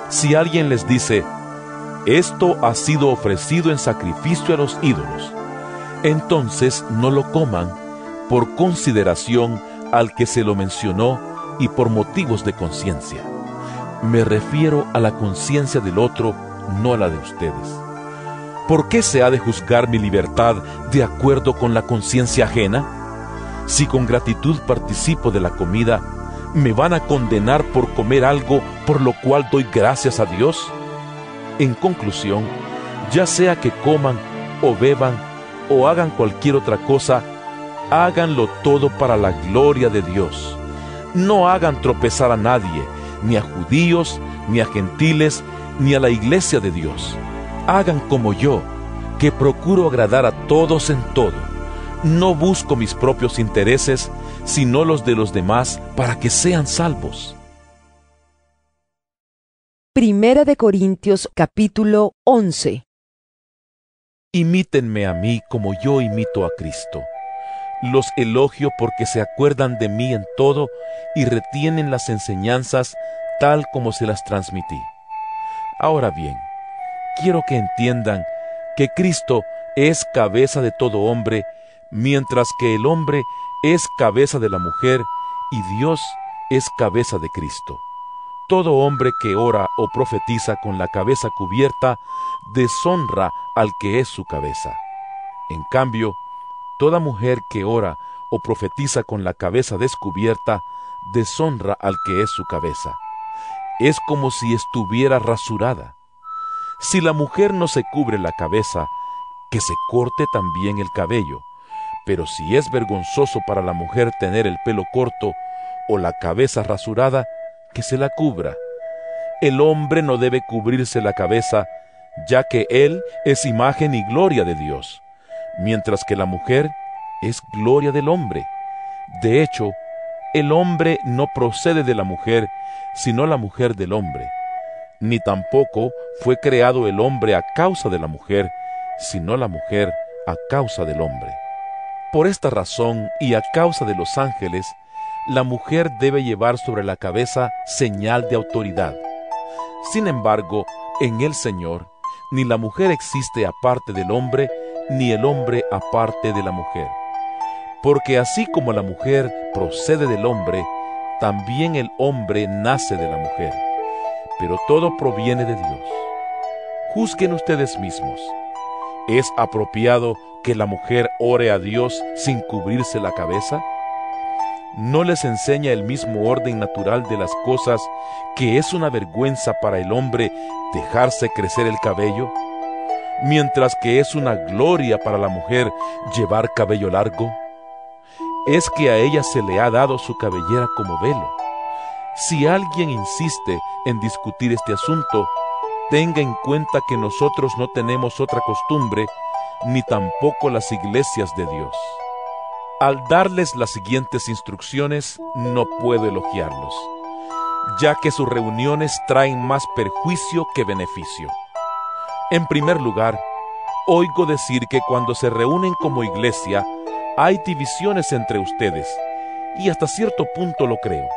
si alguien les dice, esto ha sido ofrecido en sacrificio a los ídolos, entonces no lo coman por consideración al que se lo mencionó y por motivos de conciencia. Me refiero a la conciencia del otro, no a la de ustedes. ¿Por qué se ha de juzgar mi libertad de acuerdo con la conciencia ajena? Si con gratitud participo de la comida, ¿me van a condenar por comer algo por lo cual doy gracias a Dios? En conclusión, ya sea que coman o beban o hagan cualquier otra cosa, háganlo todo para la gloria de Dios. No hagan tropezar a nadie, ni a judíos, ni a gentiles, ni a la iglesia de Dios. Hagan como yo, que procuro agradar a todos en todo. No busco mis propios intereses, sino los de los demás, para que sean salvos. Primera de Corintios, capítulo 11. Imítenme a mí como yo imito a Cristo. Los elogio porque se acuerdan de mí en todo y retienen las enseñanzas tal como se las transmití. Ahora bien, quiero que entiendan que Cristo es cabeza de todo hombre, mientras que el hombre es cabeza de la mujer y Dios es cabeza de Cristo. Todo hombre que ora o profetiza con la cabeza cubierta deshonra al que es su cabeza. En cambio, toda mujer que ora o profetiza con la cabeza descubierta deshonra al que es su cabeza. Es como si estuviera rasurada. Si la mujer no se cubre la cabeza, que se corte también el cabello. Pero si es vergonzoso para la mujer tener el pelo corto o la cabeza rasurada, que se la cubra. El hombre no debe cubrirse la cabeza, ya que él es imagen y gloria de Dios, mientras que la mujer es gloria del hombre. De hecho, el hombre no procede de la mujer, sino la mujer del hombre. Ni tampoco fue creado el hombre a causa de la mujer, sino la mujer a causa del hombre. Por esta razón y a causa de los ángeles, la mujer debe llevar sobre la cabeza señal de autoridad. Sin embargo, en el Señor, ni la mujer existe aparte del hombre, ni el hombre aparte de la mujer. Porque así como la mujer procede del hombre, también el hombre nace de la mujer. Pero todo proviene de Dios. Juzguen ustedes mismos. ¿Es apropiado que la mujer ore a Dios sin cubrirse la cabeza? ¿No les enseña el mismo orden natural de las cosas que es una vergüenza para el hombre dejarse crecer el cabello, mientras que es una gloria para la mujer llevar cabello largo? Es que a ella se le ha dado su cabellera como velo. Si alguien insiste en discutir este asunto, tenga en cuenta que nosotros no tenemos otra costumbre, ni tampoco las iglesias de Dios. Al darles las siguientes instrucciones, no puedo elogiarlos, ya que sus reuniones traen más perjuicio que beneficio. En primer lugar, oigo decir que cuando se reúnen como iglesia, hay divisiones entre ustedes, y hasta cierto punto lo creo.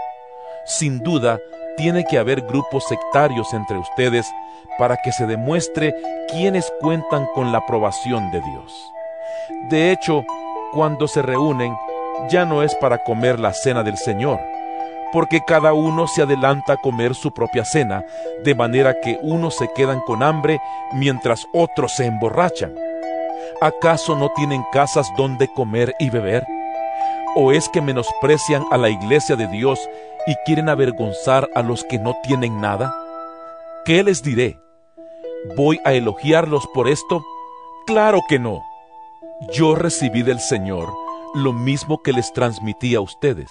Sin duda, tiene que haber grupos sectarios entre ustedes para que se demuestre quiénes cuentan con la aprobación de Dios. De hecho, cuando se reúnen, ya no es para comer la cena del Señor, porque cada uno se adelanta a comer su propia cena, de manera que unos se quedan con hambre mientras otros se emborrachan. ¿Acaso no tienen casas donde comer y beber? ¿O es que menosprecian a la iglesia de Dios y quieren avergonzar a los que no tienen nada? ¿Qué les diré? ¿Voy a elogiarlos por esto? ¡Claro que no! Yo recibí del Señor lo mismo que les transmití a ustedes,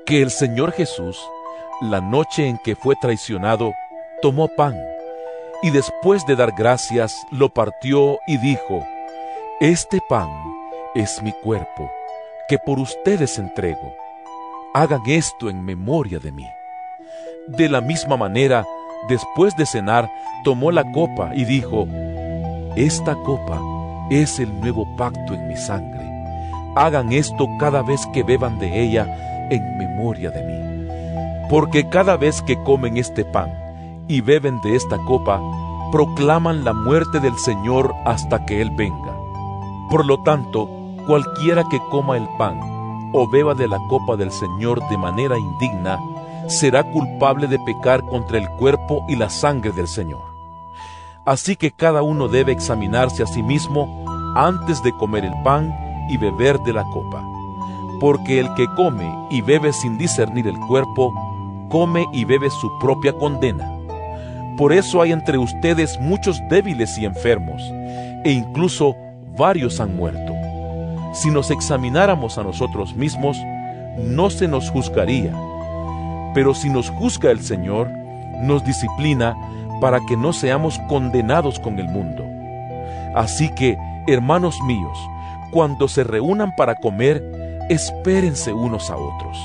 que el Señor Jesús, la noche en que fue traicionado, tomó pan, y después de dar gracias, lo partió y dijo: Este pan es mi cuerpo, que por ustedes entrego. Hagan esto en memoria de mí. De la misma manera, después de cenar, tomó la copa y dijo: Esta copa es el nuevo pacto en mi sangre. Hagan esto cada vez que beban de ella en memoria de mí. Porque cada vez que comen este pan y beben de esta copa, proclaman la muerte del Señor hasta que Él venga. Por lo tanto, cualquiera que coma el pan o beba de la copa del Señor de manera indigna, será culpable de pecar contra el cuerpo y la sangre del Señor. Así que cada uno debe examinarse a sí mismo antes de comer el pan y beber de la copa. Porque el que come y bebe sin discernir el cuerpo, come y bebe su propia condena. Por eso hay entre ustedes muchos débiles y enfermos, e incluso varios han muerto. Si nos examináramos a nosotros mismos, no se nos juzgaría. Pero si nos juzga el Señor, nos disciplina para que no seamos condenados con el mundo. Así que, hermanos míos, cuando se reúnan para comer, espérense unos a otros.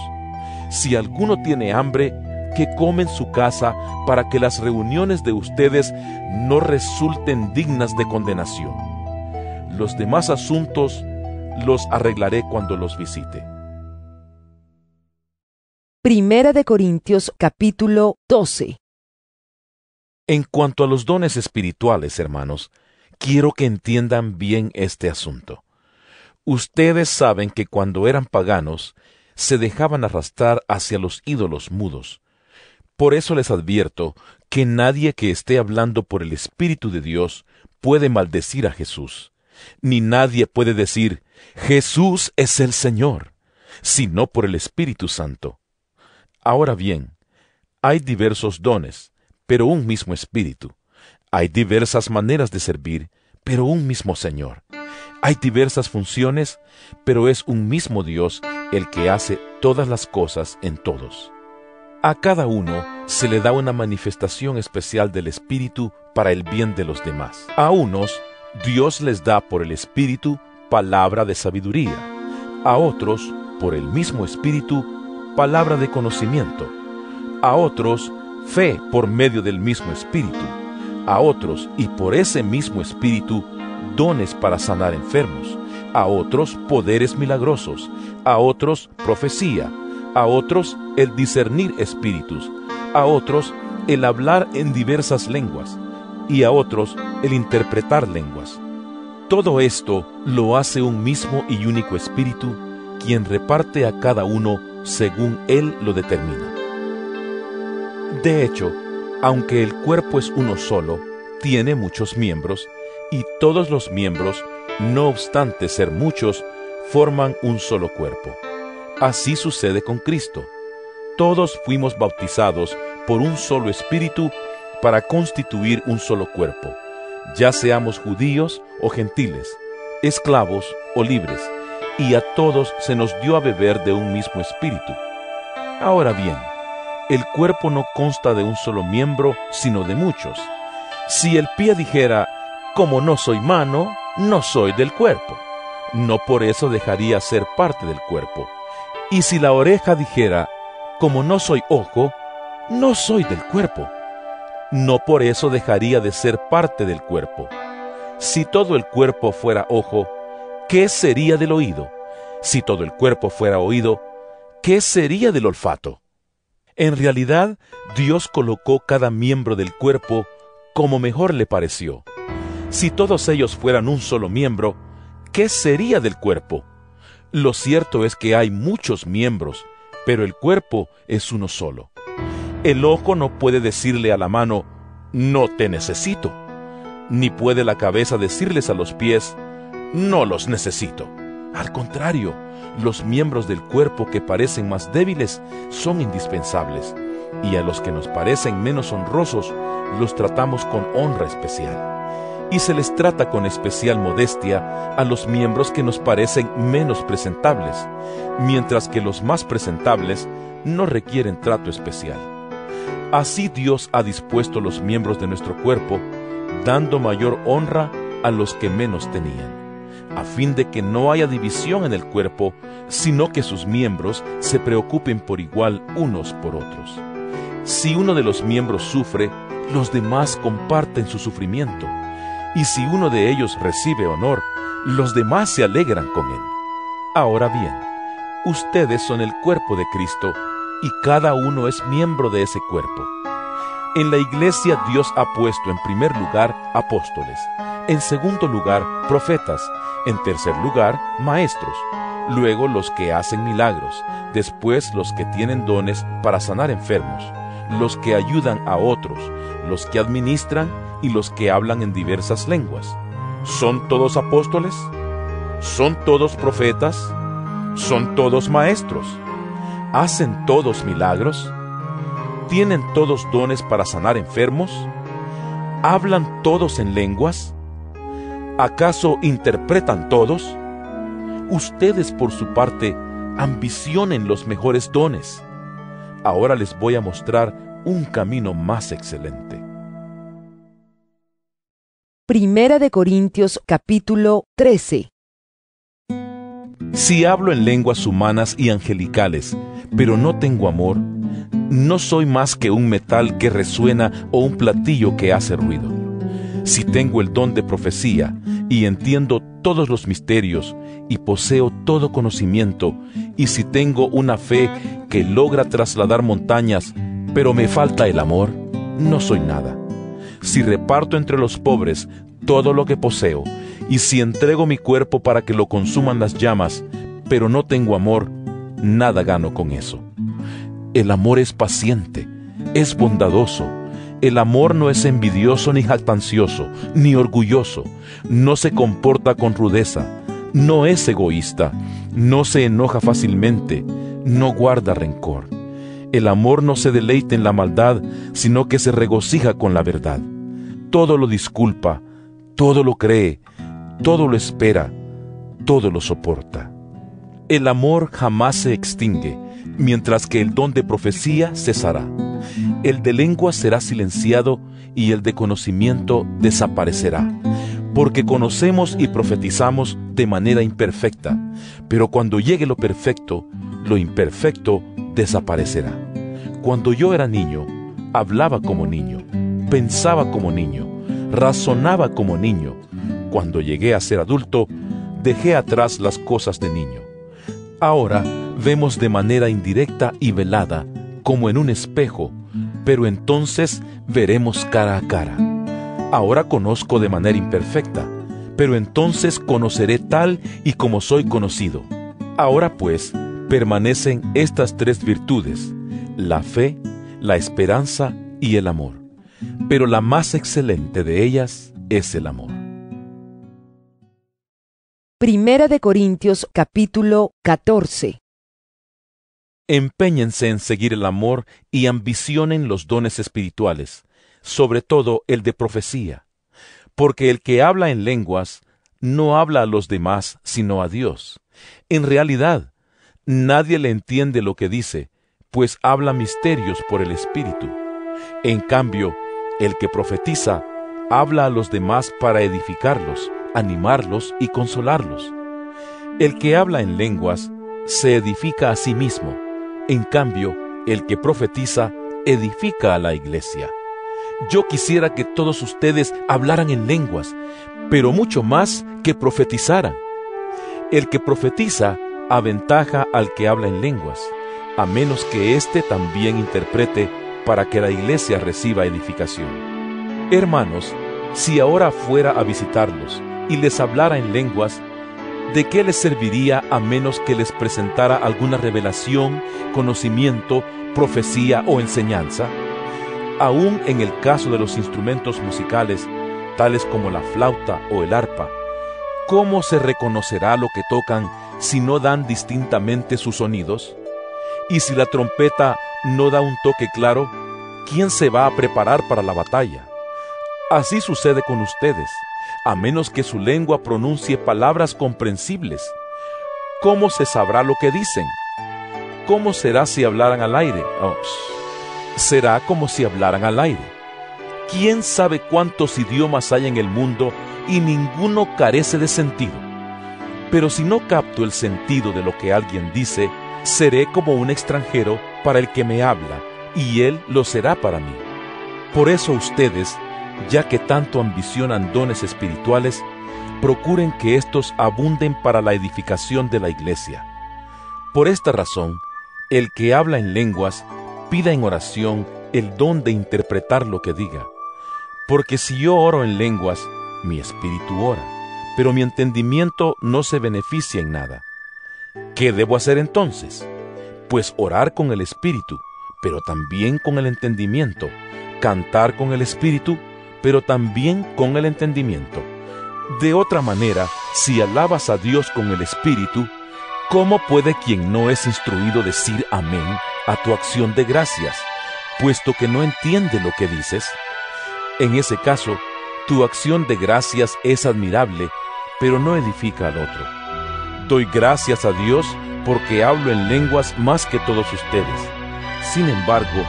Si alguno tiene hambre, que come en su casa, para que las reuniones de ustedes no resulten dignas de condenación. Los demás asuntos los arreglaré cuando los visite. Primera de Corintios capítulo 12. En cuanto a los dones espirituales, hermanos, quiero que entiendan bien este asunto. Ustedes saben que cuando eran paganos, se dejaban arrastrar hacia los ídolos mudos. Por eso les advierto que nadie que esté hablando por el Espíritu de Dios puede maldecir a Jesús, ni nadie puede decir: Jesús es el Señor, sino por el Espíritu Santo. Ahora bien, hay diversos dones, pero un mismo Espíritu. Hay diversas maneras de servir, pero un mismo Señor. Hay diversas funciones, pero es un mismo Dios el que hace todas las cosas en todos. A cada uno se le da una manifestación especial del Espíritu para el bien de los demás. A unos, Dios les da por el Espíritu palabra de sabiduría. A otros, por el mismo Espíritu, palabra de conocimiento. A otros, fe por medio del mismo Espíritu. A otros, y por ese mismo Espíritu, dones para sanar enfermos. A otros, poderes milagrosos. A otros, profecía. A otros, el discernir espíritus. A otros, el hablar en diversas lenguas. Y a otros, el interpretar lenguas. Todo esto lo hace un mismo y único Espíritu, quien reparte a cada uno según Él lo determina. De hecho, aunque el cuerpo es uno solo, tiene muchos miembros, y todos los miembros, no obstante ser muchos, forman un solo cuerpo. Así sucede con Cristo. Todos fuimos bautizados por un solo Espíritu para constituir un solo cuerpo, ya seamos judíos o gentiles, esclavos o libres, y a todos se nos dio a beber de un mismo Espíritu. Ahora bien, el cuerpo no consta de un solo miembro, sino de muchos. Si el pie dijera: como no soy mano, no soy del cuerpo, no por eso dejaría ser parte del cuerpo. Y si la oreja dijera: como no soy ojo, no soy del cuerpo, no por eso dejaría de ser parte del cuerpo. Si todo el cuerpo fuera ojo, ¿qué sería del oído? Si todo el cuerpo fuera oído, ¿qué sería del olfato? En realidad, Dios colocó cada miembro del cuerpo como mejor le pareció. Si todos ellos fueran un solo miembro, ¿qué sería del cuerpo? Lo cierto es que hay muchos miembros, pero el cuerpo es uno solo. El ojo no puede decirle a la mano: no te necesito, ni puede la cabeza decirles a los pies: no los necesito. Al contrario, los miembros del cuerpo que parecen más débiles son indispensables, y a los que nos parecen menos honrosos los tratamos con honra especial. y se les trata con especial modestia a los miembros que nos parecen menos presentables, mientras que los más presentables no requieren trato especial. Así Dios ha dispuesto los miembros de nuestro cuerpo, dando mayor honra a los que menos tenían, a fin de que no haya división en el cuerpo, sino que sus miembros se preocupen por igual unos por otros. Si uno de los miembros sufre, los demás comparten su sufrimiento, y si uno de ellos recibe honor, los demás se alegran con él. Ahora bien, ustedes son el cuerpo de Cristo, y cada uno es miembro de ese cuerpo. En la iglesia Dios ha puesto en primer lugar apóstoles, en segundo lugar profetas, en tercer lugar maestros, luego los que hacen milagros, después los que tienen dones para sanar enfermos, los que ayudan a otros, los que administran y los que hablan en diversas lenguas. ¿Son todos apóstoles? ¿Son todos profetas? ¿Son todos maestros? ¿Hacen todos milagros? ¿Tienen todos dones para sanar enfermos? ¿Hablan todos en lenguas? ¿Acaso interpretan todos? Ustedes, por su parte, ambicionen los mejores dones. Ahora les voy a mostrar un camino más excelente. Primera de Corintios capítulo 13. Si hablo en lenguas humanas y angelicales, pero no tengo amor, no soy más que un metal que resuena o un platillo que hace ruido. Si tengo el don de profecía y entiendo todos los misterios y poseo todo conocimiento, y si tengo una fe que logra trasladar montañas, pero me falta el amor, no soy nada. Si reparto entre los pobres todo lo que poseo, y si entrego mi cuerpo para que lo consuman las llamas, pero no tengo amor, nada gano con eso. El amor es paciente, es bondadoso. El amor no es envidioso ni jactancioso, ni orgulloso. No se comporta con rudeza, no es egoísta, no se enoja fácilmente, no guarda rencor. El amor no se deleita en la maldad, sino que se regocija con la verdad. Todo lo disculpa, todo lo cree, todo lo espera, todo lo soporta. El amor jamás se extingue, mientras que el don de profecía cesará. El de lengua será silenciado y el de conocimiento desaparecerá, porque conocemos y profetizamos de manera imperfecta, pero cuando llegue lo perfecto, lo imperfecto desaparecerá. Cuando yo era niño, hablaba como niño, pensaba como niño, razonaba como niño. Cuando llegué a ser adulto, dejé atrás las cosas de niño. Ahora vemos de manera indirecta y velada, como en un espejo, pero entonces veremos cara a cara. Ahora conozco de manera imperfecta, pero entonces conoceré tal y como soy conocido. Ahora pues, permanecen estas tres virtudes: la fe, la esperanza y el amor. Pero la más excelente de ellas es el amor. Primera de Corintios capítulo 14. Empéñense en seguir el amor y ambicionen los dones espirituales, sobre todo el de profecía, porque el que habla en lenguas no habla a los demás sino a Dios. En realidad, nadie le entiende lo que dice, pues habla misterios por el Espíritu. En cambio, el que profetiza habla a los demás para edificarlos, animarlos y consolarlos. El que habla en lenguas se edifica a sí mismo. En cambio, el que profetiza edifica a la iglesia. Yo quisiera que todos ustedes hablaran en lenguas, pero mucho más que profetizaran. El que profetiza aventaja al que habla en lenguas, a menos que éste también interprete para que la iglesia reciba edificación. Hermanos, si ahora fuera a visitarlos y les hablara en lenguas, ¿de qué les serviría a menos que les presentara alguna revelación, conocimiento, profecía o enseñanza? Aún en el caso de los instrumentos musicales, tales como la flauta o el arpa, ¿cómo se reconocerá lo que tocan si no dan distintamente sus sonidos? Y si la trompeta no da un toque claro, ¿quién se va a preparar para la batalla? Así sucede con ustedes, a menos que su lengua pronuncie palabras comprensibles. ¿Cómo se sabrá lo que dicen? ¿Cómo será si hablaran al aire? Será como si hablaran al aire. ¿Quién sabe cuántos idiomas hay en el mundo y ninguno carece de sentido? Pero si no capto el sentido de lo que alguien dice, seré como un extranjero para el que me habla, y él lo será para mí. Por eso ustedes, ya que tanto ambicionan dones espirituales, procuren que éstos abunden para la edificación de la iglesia. Por esta razón, el que habla en lenguas, pida en oración el don de interpretar lo que diga. Porque si yo oro en lenguas, mi espíritu ora, pero mi entendimiento no se beneficia en nada. ¿Qué debo hacer entonces? Pues orar con el espíritu, pero también con el entendimiento, cantar con el espíritu, pero también con el entendimiento. De otra manera, si alabas a Dios con el espíritu, ¿cómo puede quien no es instruido decir amén a tu acción de gracias, puesto que no entiende lo que dices? En ese caso, tu acción de gracias es admirable, pero no edifica al otro. Doy gracias a Dios porque hablo en lenguas más que todos ustedes. Sin embargo,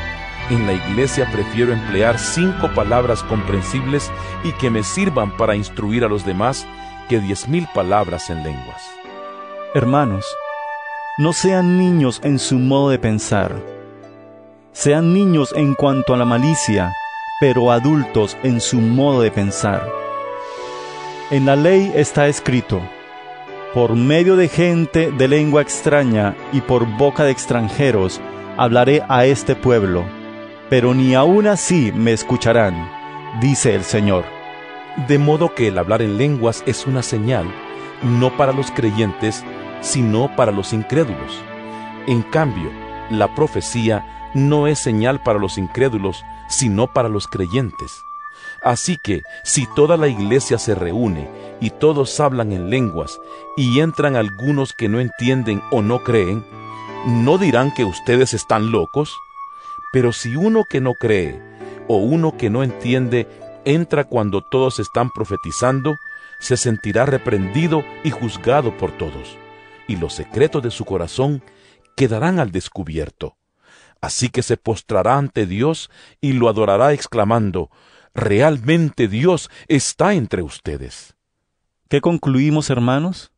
en la iglesia prefiero emplear 5 palabras comprensibles y que me sirvan para instruir a los demás que 10,000 palabras en lenguas. Hermanos, no sean niños en su modo de pensar. Sean niños en cuanto a la malicia, pero adultos en su modo de pensar. En la ley está escrito: por medio de gente de lengua extraña y por boca de extranjeros hablaré a este pueblo, pero ni aun así me escucharán, dice el Señor. De modo que el hablar en lenguas es una señal, no para los creyentes, sino para los incrédulos. En cambio, la profecía no es señal para los incrédulos, sino para los creyentes. Así que, si toda la iglesia se reúne y todos hablan en lenguas, y entran algunos que no entienden o no creen, ¿no dirán que ustedes están locos? Pero si uno que no cree o uno que no entiende entra cuando todos están profetizando, se sentirá reprendido y juzgado por todos, y los secretos de su corazón quedarán al descubierto. Así que se postrará ante Dios y lo adorará exclamando: realmente Dios está entre ustedes. ¿Qué concluimos, hermanos?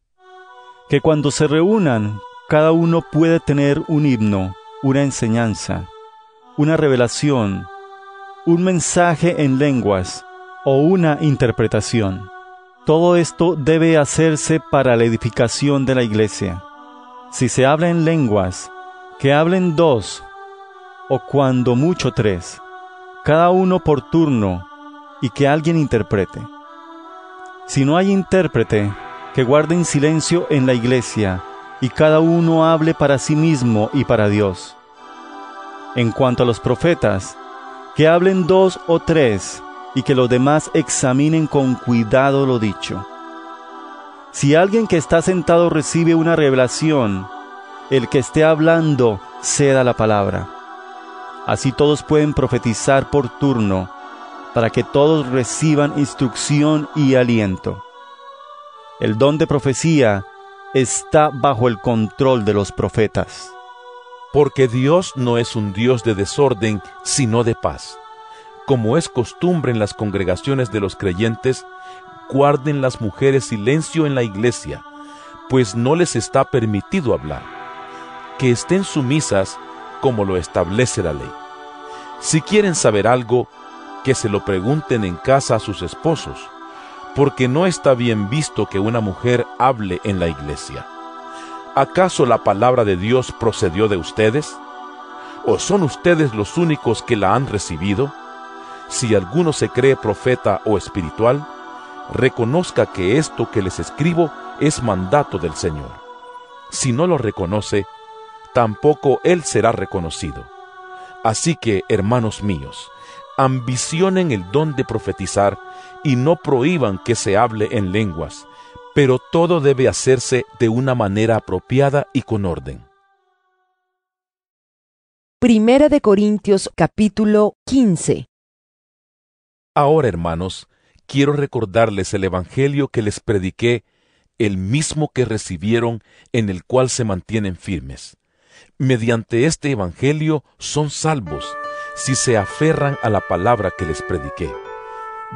Que cuando se reúnan, cada uno puede tener un himno, una enseñanza, una revelación, un mensaje en lenguas o una interpretación. Todo esto debe hacerse para la edificación de la iglesia. Si se habla en lenguas, que hablen 2, o cuando mucho 3, cada uno por turno, y que alguien interprete. Si no hay intérprete, que guarden silencio en la iglesia, y cada uno hable para sí mismo y para Dios. En cuanto a los profetas, que hablen 2 o 3, y que los demás examinen con cuidado lo dicho. Si alguien que está sentado recibe una revelación, el que esté hablando ceda la palabra. Así todos pueden profetizar por turno, para que todos reciban instrucción y aliento. El don de profecía está bajo el control de los profetas. Porque Dios no es un Dios de desorden, sino de paz. Como es costumbre en las congregaciones de los creyentes, guarden las mujeres silencio en la iglesia, pues no les está permitido hablar. Que estén sumisas como lo establece la ley. Si quieren saber algo, que se lo pregunten en casa a sus esposos, porque no está bien visto que una mujer hable en la iglesia. ¿Acaso la palabra de Dios procedió de ustedes? ¿O son ustedes los únicos que la han recibido? Si alguno se cree profeta o espiritual, reconozca que esto que les escribo es mandato del Señor. Si no lo reconoce, tampoco él será reconocido. Así que, hermanos míos, ambicionen el don de profetizar y no prohíban que se hable en lenguas, pero todo debe hacerse de una manera apropiada y con orden. Primera de Corintios capítulo 15. Ahora, hermanos, quiero recordarles el Evangelio que les prediqué, el mismo que recibieron, en el cual se mantienen firmes. Mediante este Evangelio son salvos, si se aferran a la palabra que les prediqué.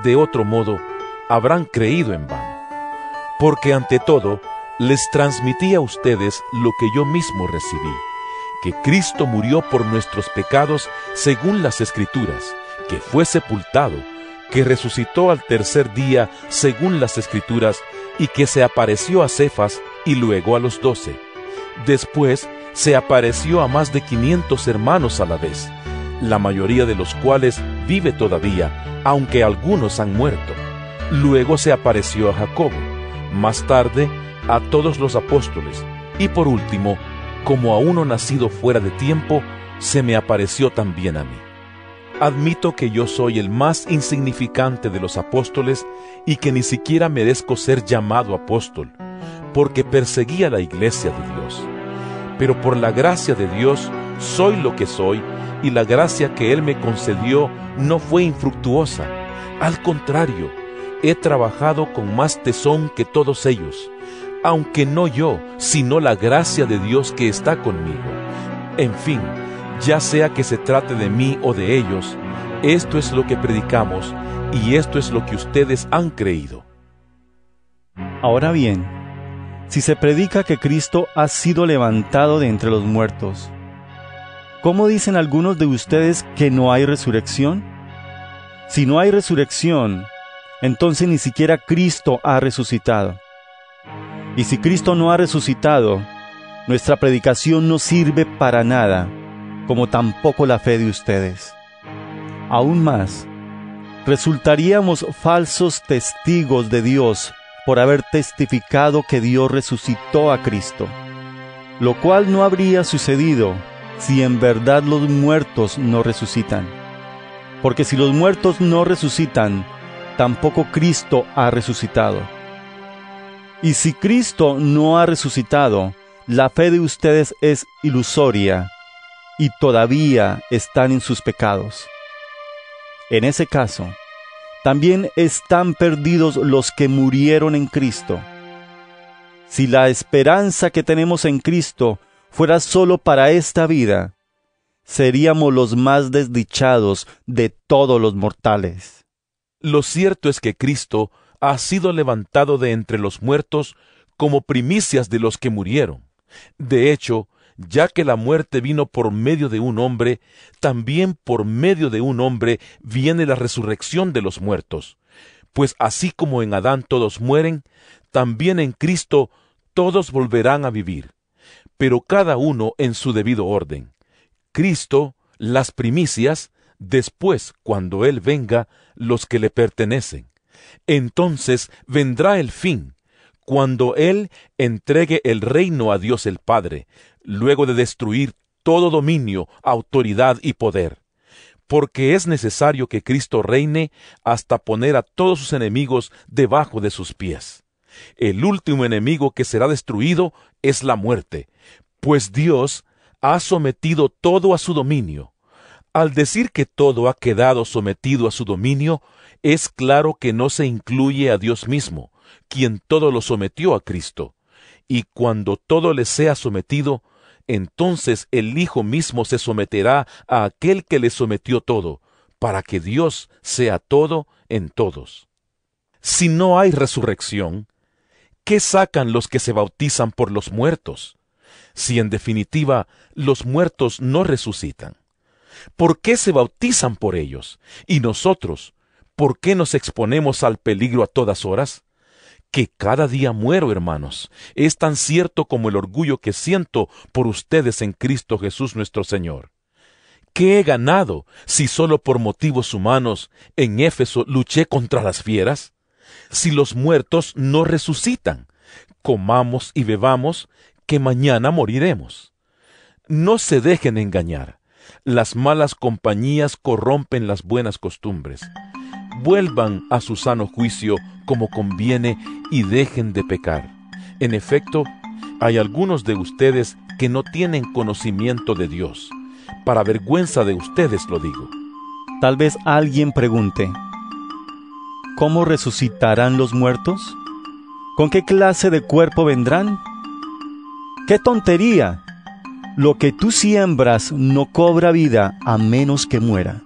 De otro modo, habrán creído en vano. Porque ante todo, les transmití a ustedes lo que yo mismo recibí, que Cristo murió por nuestros pecados según las Escrituras, que fue sepultado, que resucitó al tercer día según las Escrituras, y que se apareció a Cefas y luego a los 12. Después se apareció a más de 500 hermanos a la vez, la mayoría de los cuales vive todavía, aunque algunos han muerto. Luego se apareció a Jacobo, más tarde a todos los apóstoles, y por último, como a uno nacido fuera de tiempo, se me apareció también a mí. Admito que yo soy el más insignificante de los apóstoles y que ni siquiera merezco ser llamado apóstol, porque perseguí a la iglesia de Dios. Pero por la gracia de Dios soy lo que soy, y la gracia que Él me concedió no fue infructuosa. Al contrario, he trabajado con más tesón que todos ellos, aunque no yo, sino la gracia de Dios que está conmigo. En fin, ya sea que se trate de mí o de ellos, esto es lo que predicamos, y esto es lo que ustedes han creído. Ahora bien, si se predica que Cristo ha sido levantado de entre los muertos, ¿cómo dicen algunos de ustedes que no hay resurrección? Si no hay resurrección, entonces ni siquiera Cristo ha resucitado. Y si Cristo no ha resucitado, nuestra predicación no sirve para nada, como tampoco la fe de ustedes. Aún más, resultaríamos falsos testigos de Dios por haber testificado que Dios resucitó a Cristo, lo cual no habría sucedido si en verdad los muertos no resucitan. Porque si los muertos no resucitan, tampoco Cristo ha resucitado. Y si Cristo no ha resucitado, la fe de ustedes es ilusoria, y todavía están en sus pecados. En ese caso, también están perdidos los que murieron en Cristo. Si la esperanza que tenemos en Cristo fuera solo para esta vida, seríamos los más desdichados de todos los mortales. Lo cierto es que Cristo ha sido levantado de entre los muertos como primicias de los que murieron. De hecho, ya que la muerte vino por medio de un hombre, también por medio de un hombre viene la resurrección de los muertos. Pues así como en Adán todos mueren, también en Cristo todos volverán a vivir, pero cada uno en su debido orden. Cristo, las primicias, después, cuando Él venga, los que le pertenecen. Entonces vendrá el fin, cuando Él entregue el reino a Dios el Padre, luego de destruir todo dominio, autoridad y poder. Porque es necesario que Cristo reine hasta poner a todos sus enemigos debajo de sus pies. El último enemigo que será destruido es la muerte, pues Dios ha sometido todo a su dominio. Al decir que todo ha quedado sometido a su dominio, es claro que no se incluye a Dios mismo, quien todo lo sometió a Cristo. Y cuando todo le sea sometido, entonces el Hijo mismo se someterá a aquel que le sometió todo, para que Dios sea todo en todos. Si no hay resurrección, ¿qué sacan los que se bautizan por los muertos? Si en definitiva los muertos no resucitan. ¿Por qué se bautizan por ellos? Y nosotros, ¿por qué nos exponemos al peligro a todas horas? Que cada día muero, hermanos, es tan cierto como el orgullo que siento por ustedes en Cristo Jesús nuestro Señor. ¿Qué he ganado si solo por motivos humanos en Éfeso luché contra las fieras? Si los muertos no resucitan, comamos y bebamos, que mañana moriremos. No se dejen engañar. Las malas compañías corrompen las buenas costumbres. Vuelvan a su sano juicio como conviene y dejen de pecar. En efecto, hay algunos de ustedes que no tienen conocimiento de Dios. Para vergüenza de ustedes lo digo. Tal vez alguien pregunte, ¿cómo resucitarán los muertos? ¿Con qué clase de cuerpo vendrán? ¡Qué tontería! Lo que tú siembras no cobra vida a menos que muera.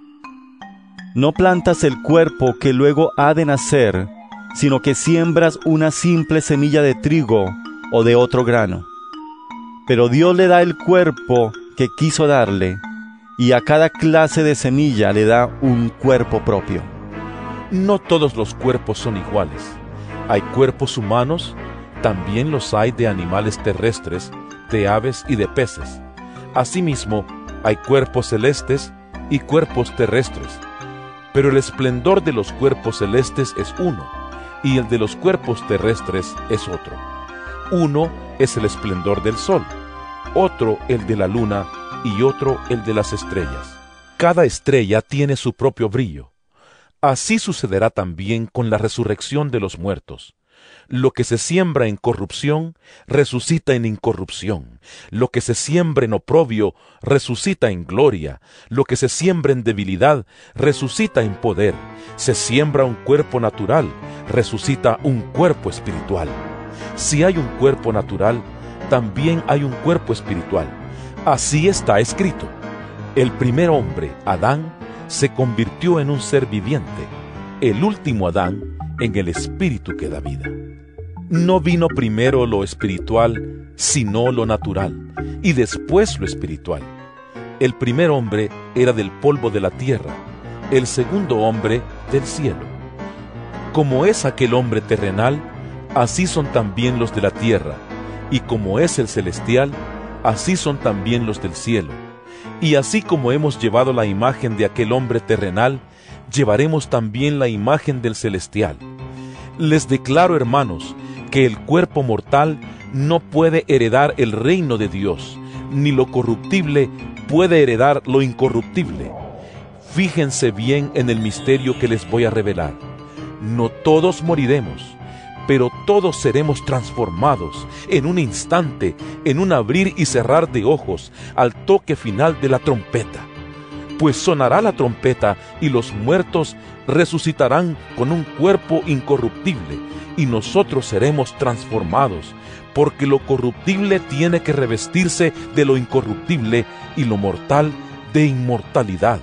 No plantas el cuerpo que luego ha de nacer, sino que siembras una simple semilla de trigo o de otro grano. Pero Dios le da el cuerpo que quiso darle, y a cada clase de semilla le da un cuerpo propio. No todos los cuerpos son iguales. Hay cuerpos humanos, también los hay de animales terrestres, de aves y de peces. Asimismo, hay cuerpos celestes y cuerpos terrestres. Pero el esplendor de los cuerpos celestes es uno, y el de los cuerpos terrestres es otro. Uno es el esplendor del sol, otro el de la luna, y otro el de las estrellas. Cada estrella tiene su propio brillo. Así sucederá también con la resurrección de los muertos. Lo que se siembra en corrupción, resucita en incorrupción. Lo que se siembra en oprobio, resucita en gloria. Lo que se siembra en debilidad, resucita en poder. Se siembra un cuerpo natural, resucita un cuerpo espiritual. Si hay un cuerpo natural, también hay un cuerpo espiritual. Así está escrito. El primer hombre, Adán, se convirtió en un ser viviente. El último Adán, en el espíritu que da vida. No vino primero lo espiritual, sino lo natural, y después lo espiritual. El primer hombre era del polvo de la tierra, el segundo hombre del cielo. Como es aquel hombre terrenal, así son también los de la tierra, y como es el celestial, así son también los del cielo. Y así como hemos llevado la imagen de aquel hombre terrenal, llevaremos también la imagen del celestial. Les declaro, hermanos, que el cuerpo mortal no puede heredar el reino de Dios, ni lo corruptible puede heredar lo incorruptible. Fíjense bien en el misterio que les voy a revelar. No todos moriremos, pero todos seremos transformados en un instante, en un abrir y cerrar de ojos, al toque final de la trompeta. Pues sonará la trompeta y los muertos resucitarán con un cuerpo incorruptible, y nosotros seremos transformados, porque lo corruptible tiene que revestirse de lo incorruptible y lo mortal de inmortalidad.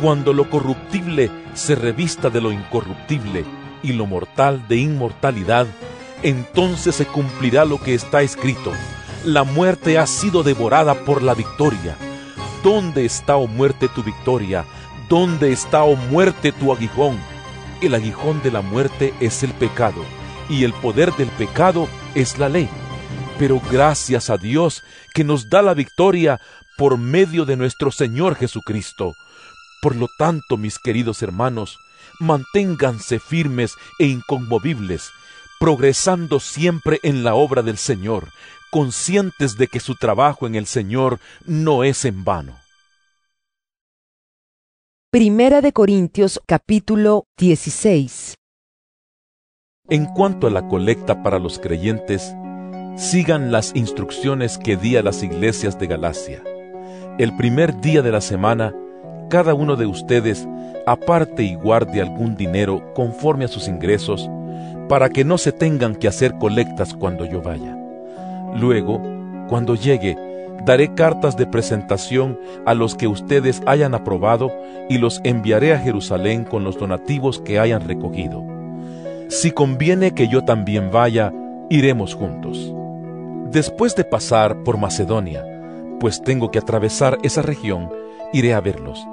Cuando lo corruptible se revista de lo incorruptible y lo mortal de inmortalidad, entonces se cumplirá lo que está escrito: la muerte ha sido devorada por la victoria. ¿Dónde está, oh muerte, tu victoria? ¿Dónde está, oh muerte, tu aguijón? El aguijón de la muerte es el pecado, y el poder del pecado es la ley. Pero gracias a Dios que nos da la victoria por medio de nuestro Señor Jesucristo. Por lo tanto, mis queridos hermanos, manténganse firmes e inconmovibles, progresando siempre en la obra del Señor, conscientes de que su trabajo en el Señor no es en vano. Primera de Corintios, capítulo 16. En cuanto a la colecta para los creyentes, sigan las instrucciones que di a las iglesias de Galacia. El primer día de la semana, cada uno de ustedes aparte y guarde algún dinero conforme a sus ingresos, para que no se tengan que hacer colectas cuando yo vaya. Luego, cuando llegue, daré cartas de presentación a los que ustedes hayan aprobado y los enviaré a Jerusalén con los donativos que hayan recogido. Si conviene que yo también vaya, iremos juntos. Después de pasar por Macedonia, pues tengo que atravesar esa región, iré a verlos.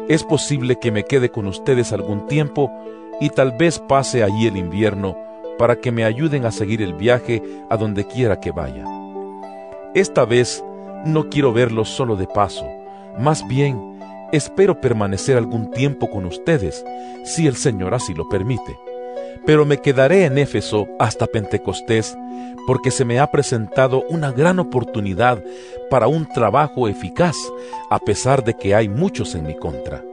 Es posible que me quede con ustedes algún tiempo y tal vez pase allí el invierno para que me ayuden a seguir el viaje a donde quiera que vaya. Esta vez no quiero verlos solo de paso, más bien espero permanecer algún tiempo con ustedes, si el Señor así lo permite. Pero me quedaré en Éfeso hasta Pentecostés, porque se me ha presentado una gran oportunidad para un trabajo eficaz, a pesar de que hay muchos en mi contra.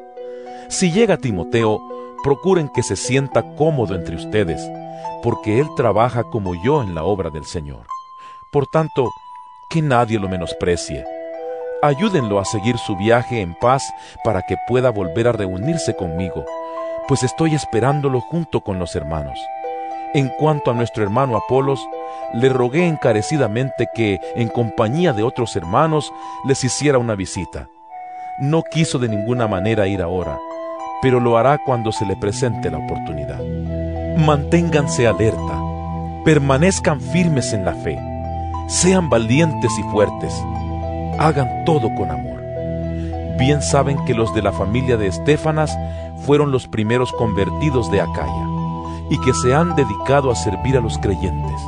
Si llega Timoteo, procuren que se sienta cómodo entre ustedes, porque él trabaja como yo en la obra del Señor. Por tanto, que nadie lo menosprecie. Ayúdenlo a seguir su viaje en paz para que pueda volver a reunirse conmigo, pues estoy esperándolo junto con los hermanos. En cuanto a nuestro hermano Apolos, le rogué encarecidamente que, en compañía de otros hermanos, les hiciera una visita. No quiso de ninguna manera ir ahora, pero lo hará cuando se le presente la oportunidad. Manténganse alerta, permanezcan firmes en la fe, sean valientes y fuertes, hagan todo con amor. Bien saben que los de la familia de Estéfanas fueron los primeros convertidos de Acaya, y que se han dedicado a servir a los creyentes.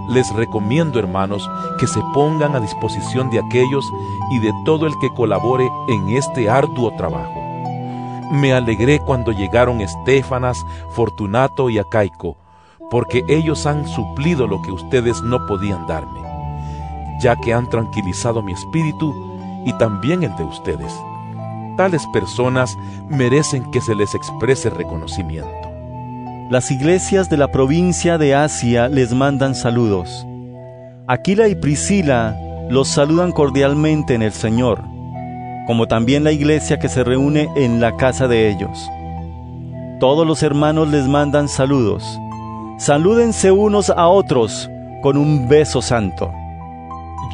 Les recomiendo, hermanos, que se pongan a disposición de aquellos y de todo el que colabore en este arduo trabajo. Me alegré cuando llegaron Estéfanas, Fortunato y Acaico, porque ellos han suplido lo que ustedes no podían darme, ya que han tranquilizado mi espíritu y también el de ustedes. Tales personas merecen que se les exprese reconocimiento. Las iglesias de la provincia de Asia les mandan saludos. Aquila y Priscila los saludan cordialmente en el Señor, como también la iglesia que se reúne en la casa de ellos. Todos los hermanos les mandan saludos. Salúdense unos a otros con un beso santo.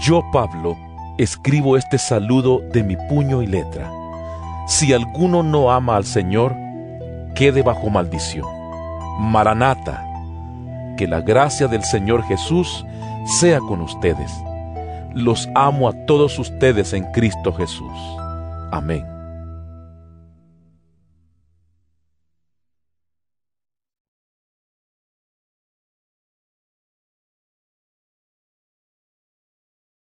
Yo, Pablo, escribo este saludo de mi puño y letra. Si alguno no ama al Señor, quede bajo maldición. Maranata, que la gracia del Señor Jesús sea con ustedes. Los amo a todos ustedes en Cristo Jesús. Amén.